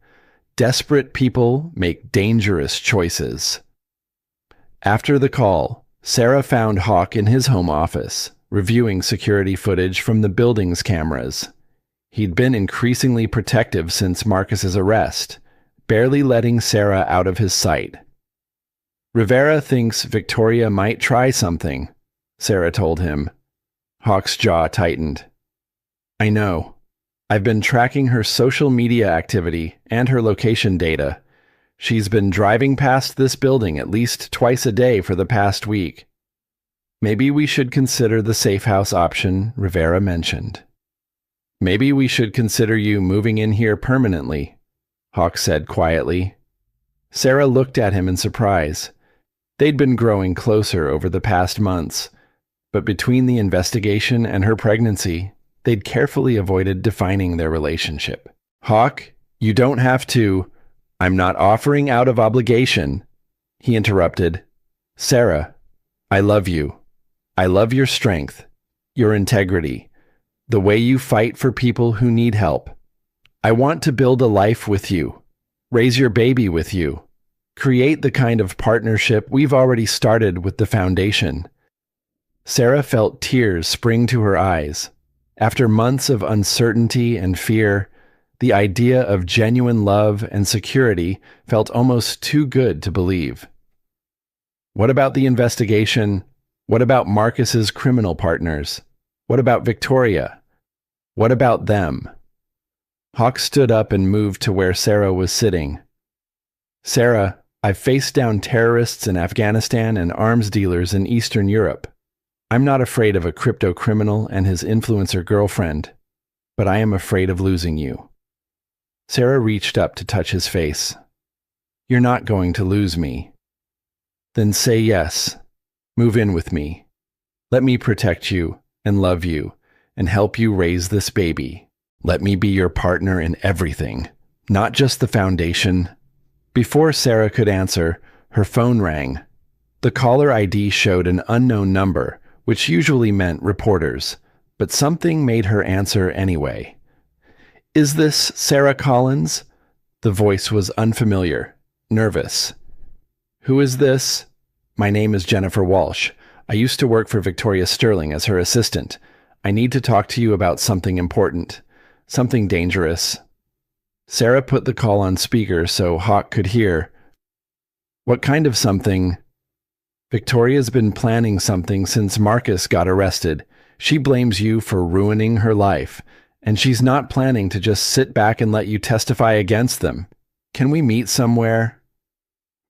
Desperate people make dangerous choices." After the call, Sarah found Hawk in his home office, reviewing security footage from the building's cameras. He'd been increasingly protective since Marcus's arrest, barely letting Sarah out of his sight. "Rivera thinks Victoria might try something," Sarah told him. Hawk's jaw tightened. "I know. I've been tracking her social media activity and her location data. She's been driving past this building at least twice a day for the past week. Maybe we should consider the safe house option Rivera mentioned." "Maybe we should consider you moving in here permanently," Hawk said quietly. Sarah looked at him in surprise. They'd been growing closer over the past months, but between the investigation and her pregnancy, they'd carefully avoided defining their relationship. "Hawk, you don't have to. I'm not offering out of obligation," he interrupted. "Sarah, I love you. I love your strength, your integrity, the way you fight for people who need help. I want to build a life with you, raise your baby with you, create the kind of partnership we've already started with the foundation." Sarah felt tears spring to her eyes. After months of uncertainty and fear, The idea of genuine love and security felt almost too good to believe. What about the investigation? What about Marcus's criminal partners? What about Victoria? What about them? Hawk stood up and moved to where Sarah was sitting. Sarah, I've faced down terrorists in Afghanistan and arms dealers in Eastern Europe. I'm not afraid of a crypto criminal and his influencer girlfriend, but I am afraid of losing you. Sarah reached up to touch his face. You're not going to lose me. Then say yes. Move in with me. Let me protect you and love you and help you raise this baby. Let me be your partner in everything, not just the foundation. Before Sarah could answer, her phone rang. The caller ID showed an unknown number, which usually meant reporters, but something made her answer anyway. Is this Sarah Collins? The voice was unfamiliar, nervous. Who is this? My name is Jennifer Walsh. I used to work for Victoria Sterling as her assistant. I need to talk to you about something important, something dangerous. Sarah put the call on speaker so Hawk could hear. What kind of something? Victoria's been planning something since Marcus got arrested. She blames you for ruining her life, and she's not planning to just sit back and let you testify against them. Can we meet somewhere?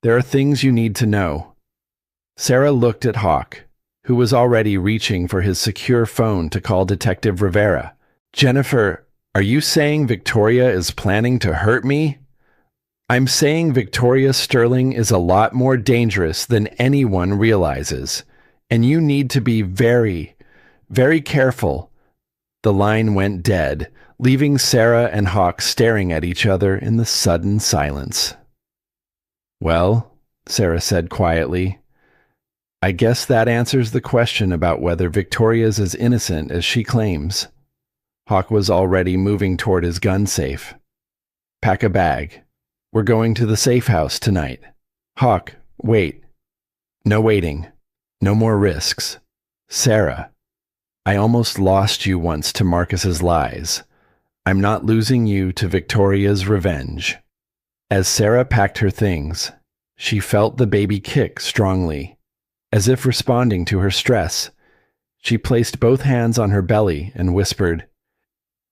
There are things you need to know. Sarah looked at Hawk, who was already reaching for his secure phone to call Detective Rivera. Jennifer, are you saying Victoria is planning to hurt me? I'm saying Victoria Sterling is a lot more dangerous than anyone realizes, and you need to be very, very careful. The line went dead, leaving Sarah and Hawk staring at each other in the sudden silence. Well, Sarah said quietly, I guess that answers the question about whether Victoria's as innocent as she claims. Hawk was already moving toward his gun safe. Pack a bag. We're going to the safe house tonight. Hawk, wait. No waiting. No more risks. Sarah, I almost lost you once to Marcus's lies. I'm not losing you to Victoria's revenge. As Sarah packed her things, she felt the baby kick strongly, as if responding to her stress. She placed both hands on her belly and whispered,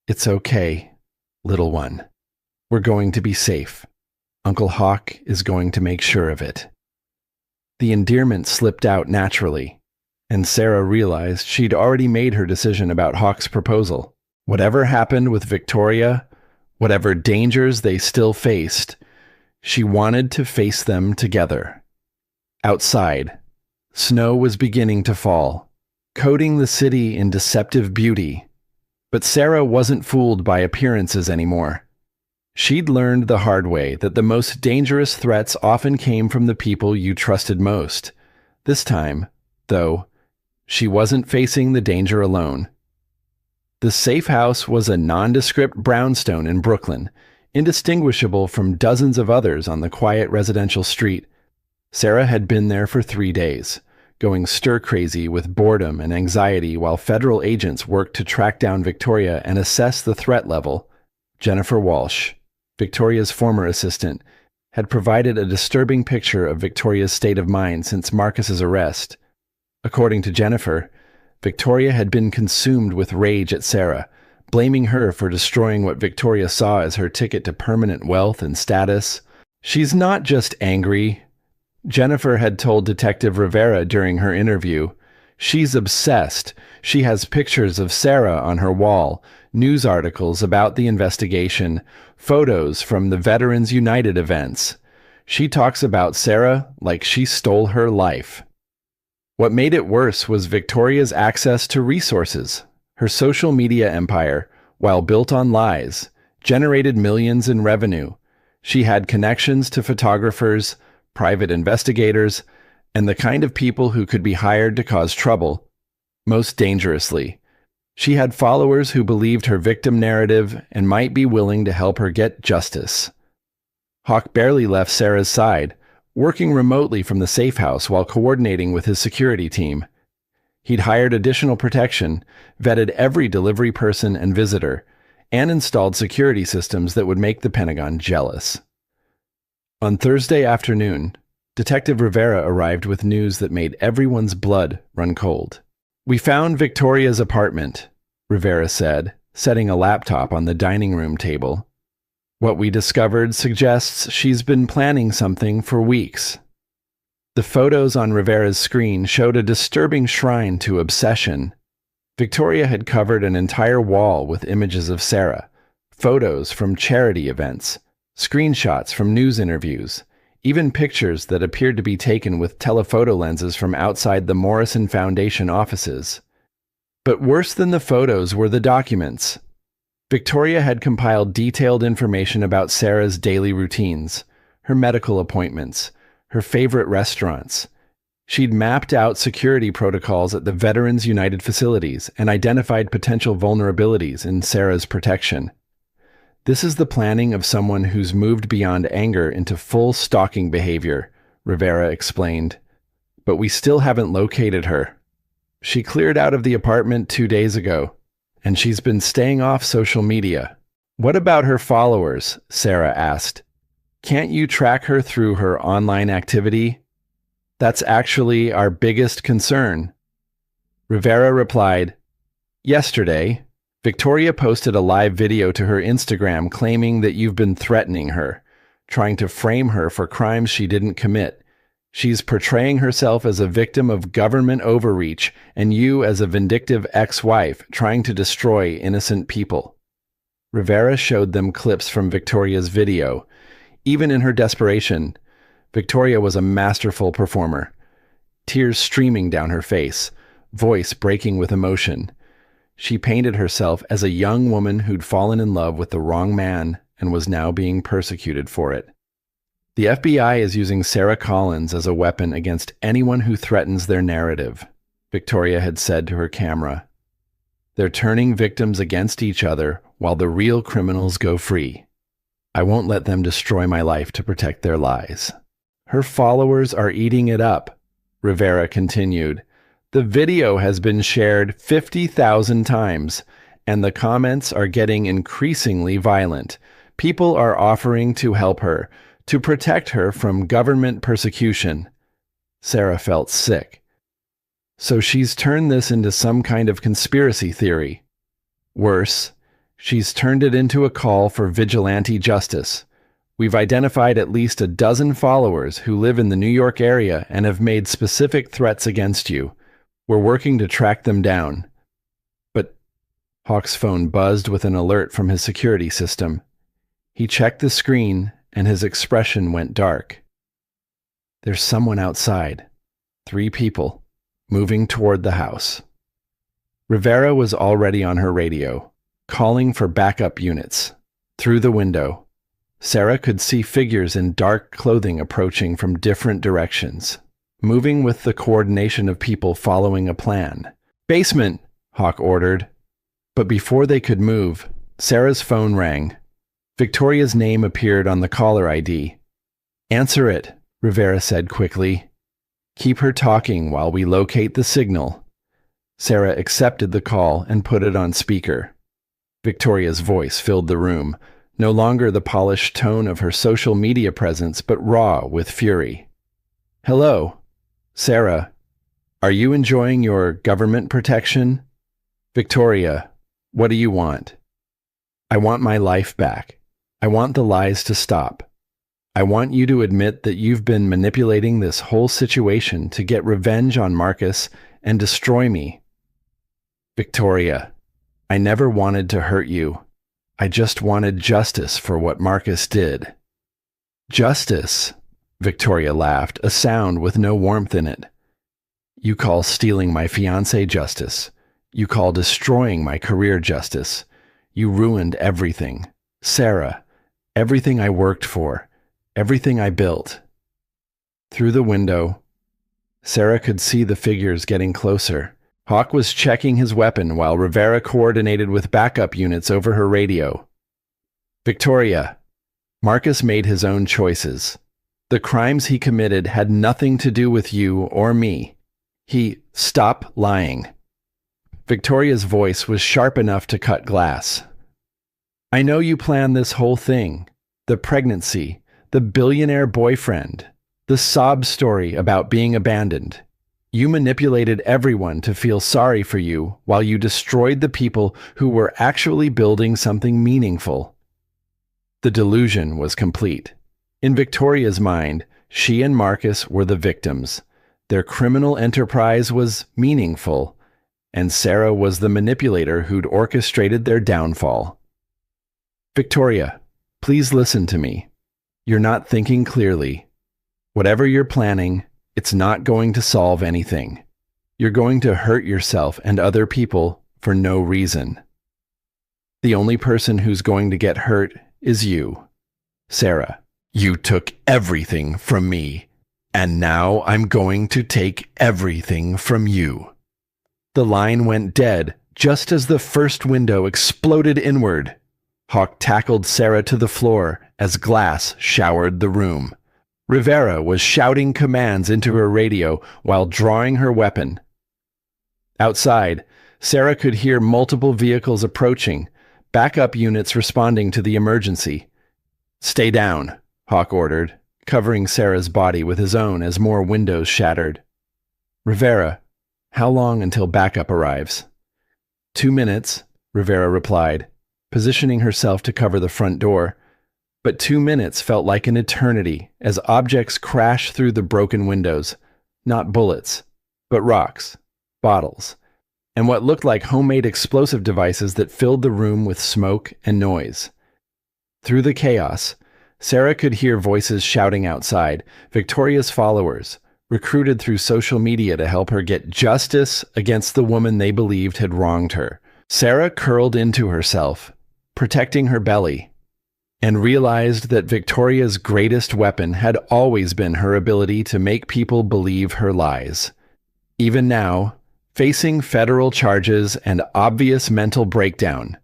It's okay, little one. We're going to be safe. Uncle Hawk is going to make sure of it. The endearment slipped out naturally, and Sarah realized she'd already made her decision about Hawk's proposal. Whatever happened with Victoria, whatever dangers they still faced, she wanted to face them together. Outside, snow was beginning to fall, coating the city in deceptive beauty. But Sarah wasn't fooled by appearances anymore. She'd learned the hard way that the most dangerous threats often came from the people you trusted most. This time, though, she wasn't facing the danger alone. The safe house was a nondescript brownstone in Brooklyn, indistinguishable from dozens of others on the quiet residential street. Sarah had been there for 3 days, going stir-crazy with boredom and anxiety while federal agents worked to track down Victoria and assess the threat level. Jennifer Walsh, Victoria's former assistant, had provided a disturbing picture of Victoria's state of mind since Marcus's arrest. According to Jennifer, Victoria had been consumed with rage at Sarah, blaming her for destroying what Victoria saw as her ticket to permanent wealth and status. She's not just angry, Jennifer had told Detective Rivera during her interview. She's obsessed. She has pictures of Sarah on her wall, news articles about the investigation, photos from the Veterans United events. She talks about Sarah like she stole her life. What made it worse was Victoria's access to resources. Her social media empire, while built on lies, generated millions in revenue. She had connections to photographers, private investigators, and the kind of people who could be hired to cause trouble. Most dangerously, she had followers who believed her victim narrative and might be willing to help her get justice. Hawk barely left Sarah's side, working remotely from the safe house while coordinating with his security team. He'd hired additional protection, vetted every delivery person and visitor, and installed security systems that would make the Pentagon jealous. On Thursday afternoon, Detective Rivera arrived with news that made everyone's blood run cold. "We found Victoria's apartment," Rivera said, setting a laptop on the dining room table. "What we discovered suggests she's been planning something for weeks." The photos on Rivera's screen showed a disturbing shrine to obsession. Victoria had covered an entire wall with images of Sarah, photos from charity events, screenshots from news interviews, even pictures that appeared to be taken with telephoto lenses from outside the Morrison Foundation offices. But worse than the photos were the documents. Victoria had compiled detailed information about Sarah's daily routines, her medical appointments, her favorite restaurants. She'd mapped out security protocols at the Veterans United facilities and identified potential vulnerabilities in Sarah's protection. "This is the planning of someone who's moved beyond anger into full stalking behavior," Rivera explained. "But we still haven't located her. She cleared out of the apartment 2 days ago, and she's been staying off social media." "What about her followers?" Sarah asked. "Can't you track her through her online activity?" "That's actually our biggest concern." Rivera replied, "Yesterday, Victoria posted a live video to her Instagram claiming that you've been threatening her, trying to frame her for crimes she didn't commit. She's portraying herself as a victim of government overreach and you as a vindictive ex-wife trying to destroy innocent people." Rivera showed them clips from Victoria's video. Even in her desperation, Victoria was a masterful performer. Tears streaming down her face, voice breaking with emotion. She painted herself as a young woman who'd fallen in love with the wrong man and was now being persecuted for it. "The FBI is using Sarah Collins as a weapon against anyone who threatens their narrative," Victoria had said to her camera. "They're turning victims against each other while the real criminals go free. I won't let them destroy my life to protect their lies." "Her followers are eating it up," Rivera continued. "The video has been shared 50,000 times, and the comments are getting increasingly violent. People are offering to help her, to protect her from government persecution." Sarah felt sick. "So she's turned this into some kind of conspiracy theory. Worse, she's turned it into a call for vigilante justice. We've identified at least a dozen followers who live in the New York area and have made specific threats against you. We're working to track them down." But Hawk's phone buzzed with an alert from his security system. He checked the screen and his expression went dark. "There's someone outside. 3 people, moving toward the house." Rivera was already on her radio, calling for backup units. Through the window, Sarah could see figures in dark clothing approaching from different directions, moving with the coordination of people following a plan. "Basement," Hawk ordered. But before they could move, Sarah's phone rang. Victoria's name appeared on the caller ID. "Answer it," Rivera said quickly. "Keep her talking while we locate the signal." Sarah accepted the call and put it on speaker. Victoria's voice filled the room, no longer the polished tone of her social media presence, but raw with fury. "Hello, Sarah. Are you enjoying your government protection?" "Victoria, what do you want?" "I want my life back. I want the lies to stop. I want you to admit that you've been manipulating this whole situation to get revenge on Marcus and destroy me." "Victoria, I never wanted to hurt you. I just wanted justice for what Marcus did." "Justice?" Victoria laughed, a sound with no warmth in it. "You call stealing my fiancé justice. You call destroying my career justice. You ruined everything. Sarah, everything I worked for, everything I built." Through the window, Sarah could see the figures getting closer. Hawk was checking his weapon while Rivera coordinated with backup units over her radio. "Victoria, Marcus made his own choices. The crimes he committed had nothing to do with you or me. Stop lying." Victoria's voice was sharp enough to cut glass. I know you planned this whole thing. The pregnancy, the billionaire boyfriend, the sob story about being abandoned. You manipulated everyone to feel sorry for you while you destroyed the people who were actually building something meaningful. The delusion was complete. In Victoria's mind, she and Marcus were the victims. Their criminal enterprise was meaningful, and Sarah was the manipulator who'd orchestrated their downfall. Victoria, please listen to me. You're not thinking clearly. Whatever you're planning, it's not going to solve anything. You're going to hurt yourself and other people for no reason. The only person who's going to get hurt is you. Sarah, you took everything from me, and now I'm going to take everything from you. The line went dead just as the first window exploded inward. Hawk tackled Sarah to the floor as glass showered the room. Rivera was shouting commands into her radio while drawing her weapon. Outside, Sarah could hear multiple vehicles approaching, backup units responding to the emergency. Stay down, Hawk ordered, covering Sarah's body with his own as more windows shattered. Rivera, how long until backup arrives? 2 minutes, Rivera replied, positioning herself to cover the front door. But 2 minutes felt like an eternity as objects crashed through the broken windows. Not bullets, but rocks, bottles, and what looked like homemade explosive devices that filled the room with smoke and noise. Through the chaos, Sarah could hear voices shouting outside, Victoria's followers, recruited through social media to help her get justice against the woman they believed had wronged her. Sarah curled into herself, protecting her belly, and realized that Victoria's greatest weapon had always been her ability to make people believe her lies. Even now, facing federal charges and obvious mental breakdown,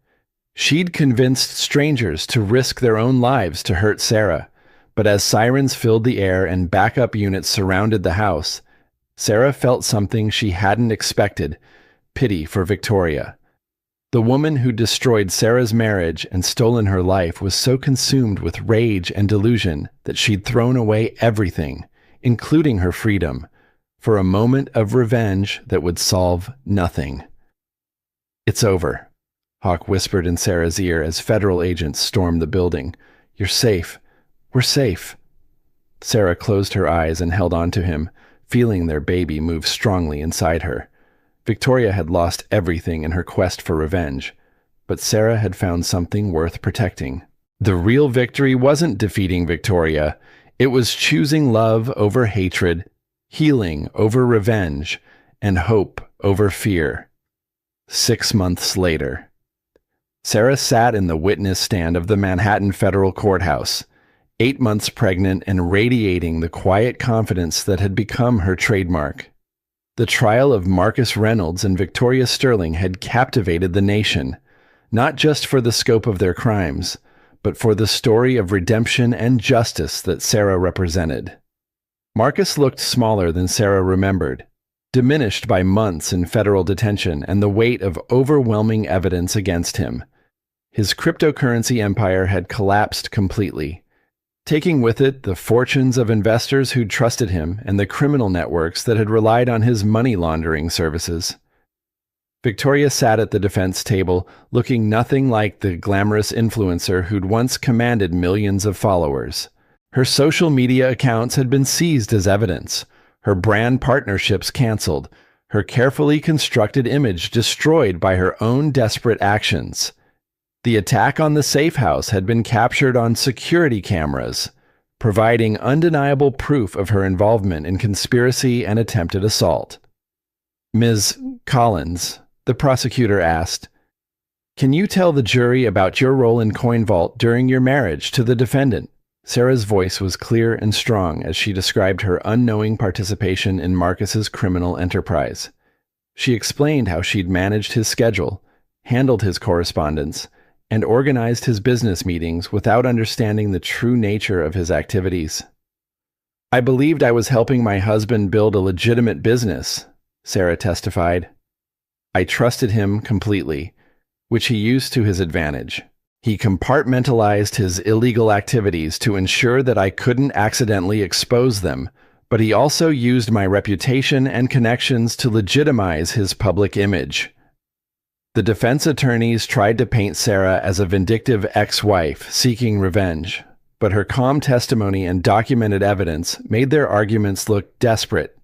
she'd convinced strangers to risk their own lives to hurt Sarah. But as sirens filled the air and backup units surrounded the house, Sarah felt something she hadn't expected: pity for Victoria. The woman who destroyed Sarah's marriage and stolen her life was so consumed with rage and delusion that she'd thrown away everything, including her freedom, for a moment of revenge that would solve nothing. It's over, Hawk whispered in Sarah's ear as federal agents stormed the building. You're safe. We're safe. Sarah closed her eyes and held on to him, feeling their baby move strongly inside her. Victoria had lost everything in her quest for revenge, but Sarah had found something worth protecting. The real victory wasn't defeating Victoria. It was choosing love over hatred, healing over revenge, and hope over fear. 6 months later, Sarah sat in the witness stand of the Manhattan Federal Courthouse, 8 months pregnant and radiating the quiet confidence that had become her trademark. The trial of Marcus Reynolds and Victoria Sterling had captivated the nation, not just for the scope of their crimes, but for the story of redemption and justice that Sarah represented. Marcus looked smaller than Sarah remembered, diminished by months in federal detention and the weight of overwhelming evidence against him. His cryptocurrency empire had collapsed completely, taking with it the fortunes of investors who'd trusted him and the criminal networks that had relied on his money laundering services. Victoria sat at the defense table, looking nothing like the glamorous influencer who'd once commanded millions of followers. Her social media accounts had been seized as evidence, her brand partnerships canceled, her carefully constructed image destroyed by her own desperate actions. The attack on the safe house had been captured on security cameras, providing undeniable proof of her involvement in conspiracy and attempted assault. Ms. Collins, the prosecutor asked, "Can you tell the jury about your role in Coin Vault during your marriage to the defendant?" Sarah's voice was clear and strong as she described her unknowing participation in Marcus's criminal enterprise. She explained how she'd managed his schedule, handled his correspondence, and organized his business meetings without understanding the true nature of his activities. "I believed I was helping my husband build a legitimate business," Sarah testified. "I trusted him completely, which he used to his advantage. He compartmentalized his illegal activities to ensure that I couldn't accidentally expose them, but he also used my reputation and connections to legitimize his public image. The defense attorneys tried to paint Sarah as a vindictive ex-wife seeking revenge, but her calm testimony and documented evidence made their arguments look desperate.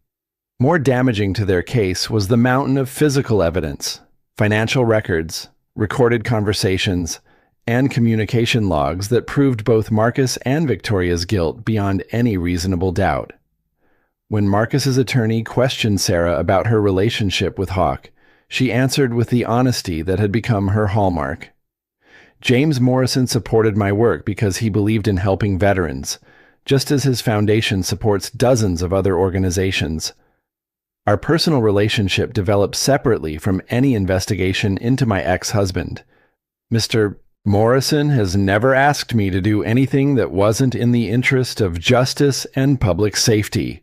More damaging to their case was the mountain of physical evidence, financial records, recorded conversations, and communication logs that proved both Marcus and Victoria's guilt beyond any reasonable doubt. When Marcus's attorney questioned Sarah about her relationship with Hawk, she answered with the honesty that had become her hallmark. James Morrison supported my work because he believed in helping veterans, just as his foundation supports dozens of other organizations. Our personal relationship developed separately from any investigation into my ex-husband. Mr. Morrison has never asked me to do anything that wasn't in the interest of justice and public safety.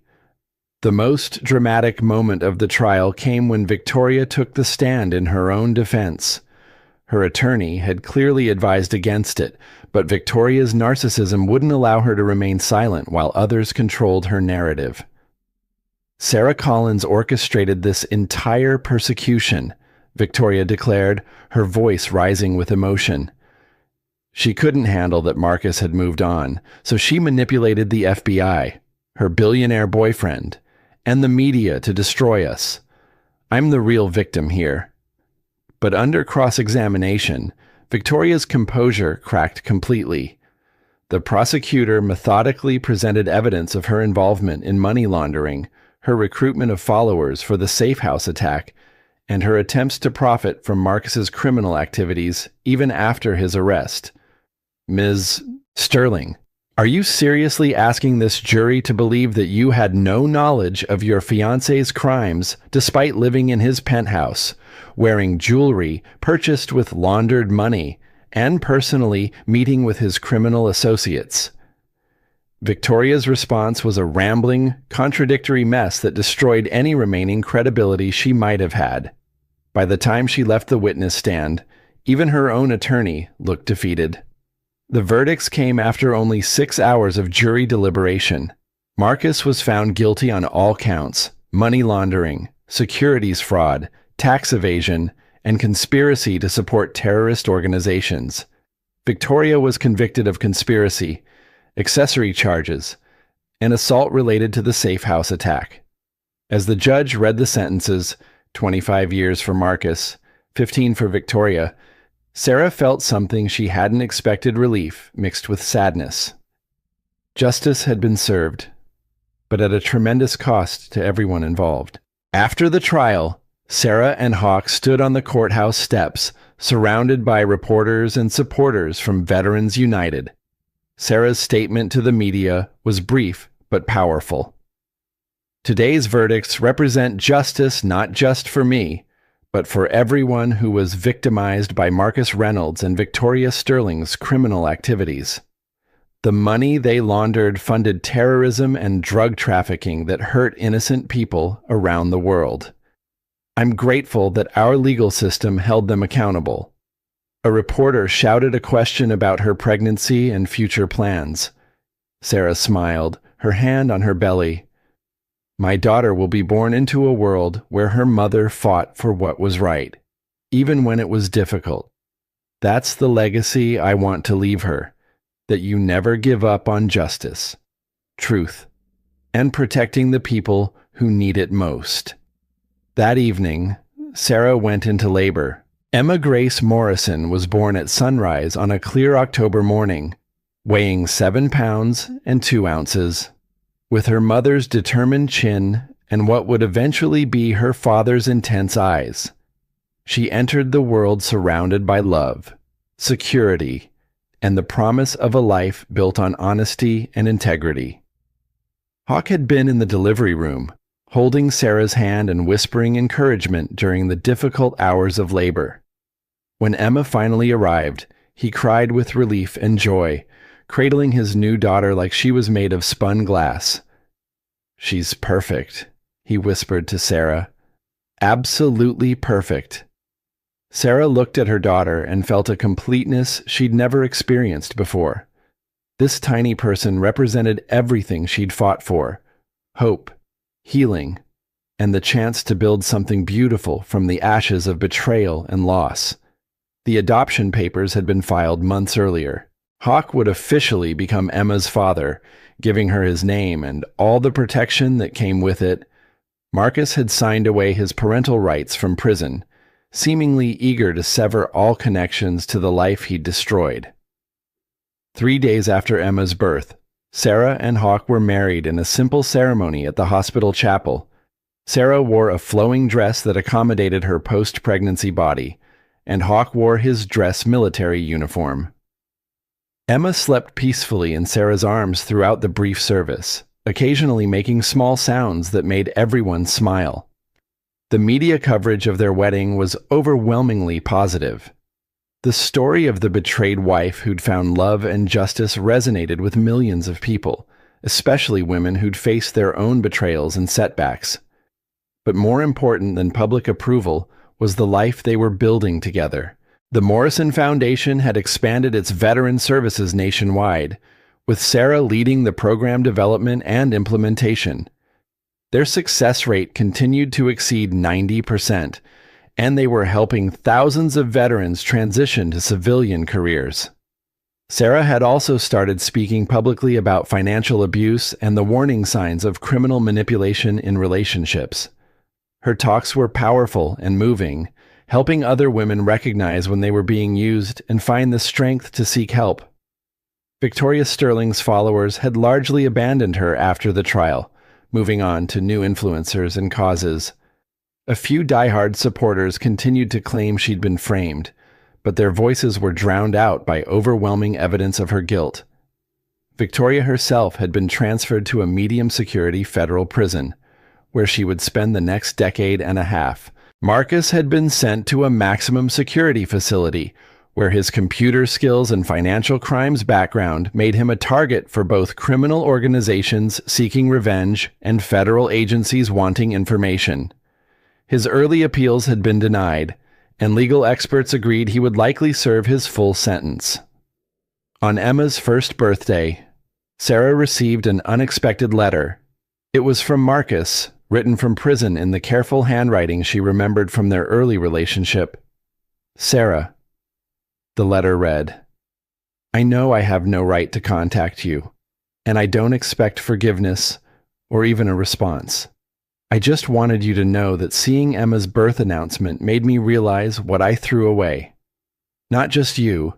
The most dramatic moment of the trial came when Victoria took the stand in her own defense. Her attorney had clearly advised against it, but Victoria's narcissism wouldn't allow her to remain silent while others controlled her narrative. Sarah Collins orchestrated this entire persecution, Victoria declared, her voice rising with emotion. She couldn't handle that Marcus had moved on, so she manipulated the FBI, her billionaire boyfriend, and the media to destroy us. I'm the real victim here. But under cross-examination, Victoria's composure cracked completely. The prosecutor methodically presented evidence of her involvement in money laundering, her recruitment of followers for the safe house attack, and her attempts to profit from Marcus's criminal activities even after his arrest. Ms. Sterling, are you seriously asking this jury to believe that you had no knowledge of your fiancé's crimes despite living in his penthouse, wearing jewelry purchased with laundered money, and personally meeting with his criminal associates? Victoria's response was a rambling, contradictory mess that destroyed any remaining credibility she might have had. By the time she left the witness stand, even her own attorney looked defeated. The verdicts came after only 6 hours of jury deliberation. Marcus was found guilty on all counts: money laundering, securities fraud, tax evasion, and conspiracy to support terrorist organizations. Victoria was convicted of conspiracy, accessory charges, and assault related to the safe house attack. As the judge read the sentences, 25 years for Marcus, 15 for Victoria, Sarah felt something she hadn't expected: relief mixed with sadness. Justice had been served, but at a tremendous cost to everyone involved. After the trial, Sarah and Hawk stood on the courthouse steps, surrounded by reporters and supporters from Veterans United. Sarah's statement to the media was brief but powerful. Today's verdicts represent justice not just for me, but for everyone who was victimized by Marcus Reynolds and Victoria Sterling's criminal activities. The money they laundered funded terrorism and drug trafficking that hurt innocent people around the world. I'm grateful that our legal system held them accountable. A reporter shouted a question about her pregnancy and future plans. Sarah smiled, her hand on her belly. My daughter will be born into a world where her mother fought for what was right, even when it was difficult. That's the legacy I want to leave her, that you never give up on justice, truth, and protecting the people who need it most. That evening, Sarah went into labor. Emma Grace Morrison was born at sunrise on a clear October morning, weighing 7 pounds and 2 ounces. With her mother's determined chin and what would eventually be her father's intense eyes, she entered the world surrounded by love, security, and the promise of a life built on honesty and integrity. Hawk had been in the delivery room, holding Sarah's hand and whispering encouragement during the difficult hours of labor. When Emma finally arrived, he cried with relief and joy, cradling his new daughter like she was made of spun glass. She's perfect, he whispered to Sarah. Absolutely perfect. Sarah looked at her daughter and felt a completeness she'd never experienced before. This tiny person represented everything she'd fought for: hope, healing, and the chance to build something beautiful from the ashes of betrayal and loss. The adoption papers had been filed months earlier. Hawk would officially become Emma's father, giving her his name and all the protection that came with it. Marcus had signed away his parental rights from prison, seemingly eager to sever all connections to the life he'd destroyed. 3 days after Emma's birth, Sarah and Hawk were married in a simple ceremony at the hospital chapel. Sarah wore a flowing dress that accommodated her post-pregnancy body, and Hawk wore his dress military uniform. Emma slept peacefully in Sarah's arms throughout the brief service, occasionally making small sounds that made everyone smile. The media coverage of their wedding was overwhelmingly positive. The story of the betrayed wife who'd found love and justice resonated with millions of people, especially women who'd faced their own betrayals and setbacks. But more important than public approval was the life they were building together. The Morrison Foundation had expanded its veteran services nationwide, with Sarah leading the program development and implementation. Their success rate continued to exceed 90%, and they were helping thousands of veterans transition to civilian careers. Sarah had also started speaking publicly about financial abuse and the warning signs of criminal manipulation in relationships. Her talks were powerful and moving, helping other women recognize when they were being used and find the strength to seek help. Victoria Sterling's followers had largely abandoned her after the trial, moving on to new influencers and causes. A few diehard supporters continued to claim she'd been framed, but their voices were drowned out by overwhelming evidence of her guilt. Victoria herself had been transferred to a medium-security federal prison, where she would spend the next decade and a half. Marcus had been sent to a maximum security facility, where his computer skills and financial crimes background made him a target for both criminal organizations seeking revenge and federal agencies wanting information. His early appeals had been denied, and legal experts agreed he would likely serve his full sentence. On Emma's first birthday, Sarah received an unexpected letter. It was from Marcus, written from prison in the careful handwriting she remembered from their early relationship. Sarah, the letter read, I know I have no right to contact you, and I don't expect forgiveness or even a response. I just wanted you to know that seeing Emma's birth announcement made me realize what I threw away. Not just you,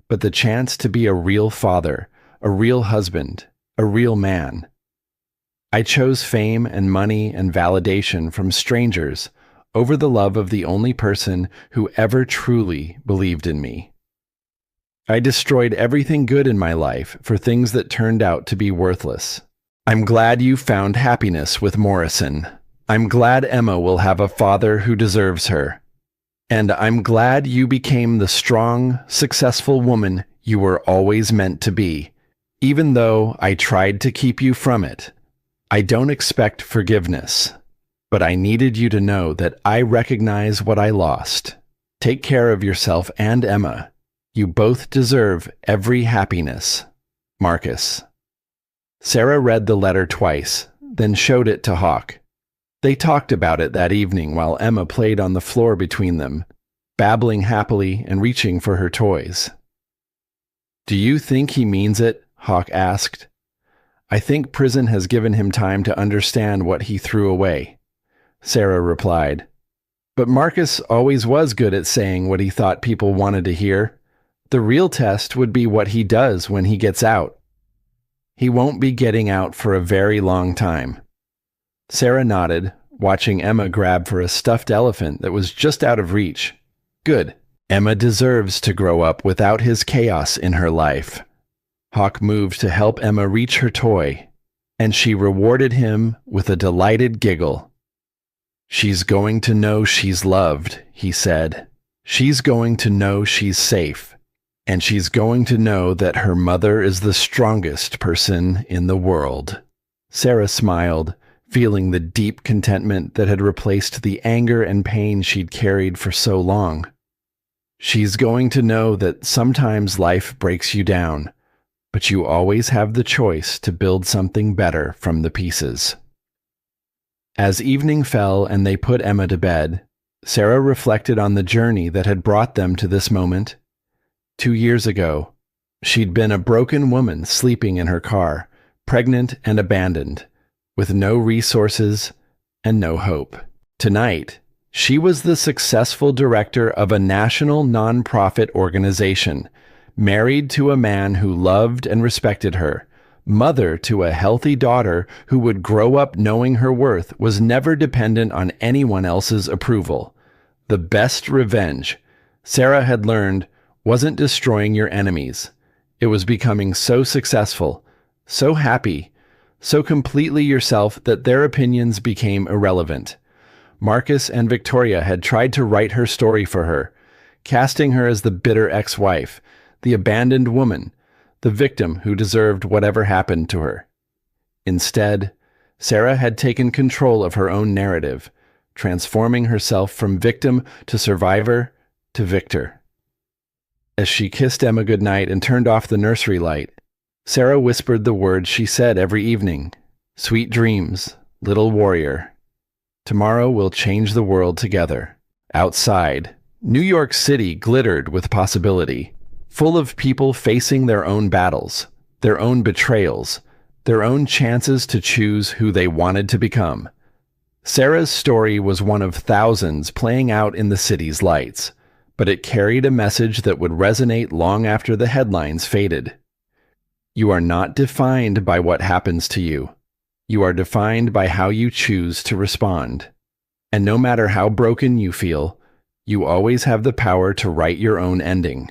but the chance to be a real father, a real husband, a real man. I chose fame and money and validation from strangers over the love of the only person who ever truly believed in me. I destroyed everything good in my life for things that turned out to be worthless. I'm glad you found happiness with Morrison. I'm glad Emma will have a father who deserves her. And I'm glad you became the strong, successful woman you were always meant to be, even though I tried to keep you from it. I don't expect forgiveness, but I needed you to know that I recognize what I lost. Take care of yourself and Emma. You both deserve every happiness. Marcus. Sarah read the letter twice, then showed it to Hawk. They talked about it that evening while Emma played on the floor between them, babbling happily and reaching for her toys. Do you think he means it? Hawk asked. I think prison has given him time to understand what he threw away, Sarah replied. But Marcus always was good at saying what he thought people wanted to hear. The real test would be what he does when he gets out. He won't be getting out for a very long time. Sarah nodded, watching Emma grab for a stuffed elephant that was just out of reach. Good. Emma deserves to grow up without his chaos in her life. Hawk moved to help Emma reach her toy, and she rewarded him with a delighted giggle. She's going to know she's loved, he said. She's going to know she's safe, and she's going to know that her mother is the strongest person in the world. Sarah smiled, feeling the deep contentment that had replaced the anger and pain she'd carried for so long. She's going to know that sometimes life breaks you down, but you always have the choice to build something better from the pieces. As evening fell and they put Emma to bed, Sarah reflected on the journey that had brought them to this moment. 2 years ago, she'd been a broken woman sleeping in her car, pregnant and abandoned, with no resources and no hope. Tonight, she was the successful director of a national nonprofit organization, married to a man who loved and respected her, mother to a healthy daughter who would grow up knowing her worth was never dependent on anyone else's approval. The best revenge, Sarah had learned, wasn't destroying your enemies. It was becoming so successful, so happy, so completely yourself that their opinions became irrelevant. Marcus and Victoria had tried to write her story for her, casting her as the bitter ex-wife, the abandoned woman, the victim who deserved whatever happened to her. Instead, Sarah had taken control of her own narrative, transforming herself from victim to survivor to victor. As she kissed Emma goodnight and turned off the nursery light, Sarah whispered the words she said every evening. "Sweet dreams, little warrior. Tomorrow we'll change the world together." Outside, New York City glittered with possibility, full of people facing their own battles, their own betrayals, their own chances to choose who they wanted to become. Sarah's story was one of thousands playing out in the city's lights, but it carried a message that would resonate long after the headlines faded. You are not defined by what happens to you. You are defined by how you choose to respond. And no matter how broken you feel, you always have the power to write your own ending.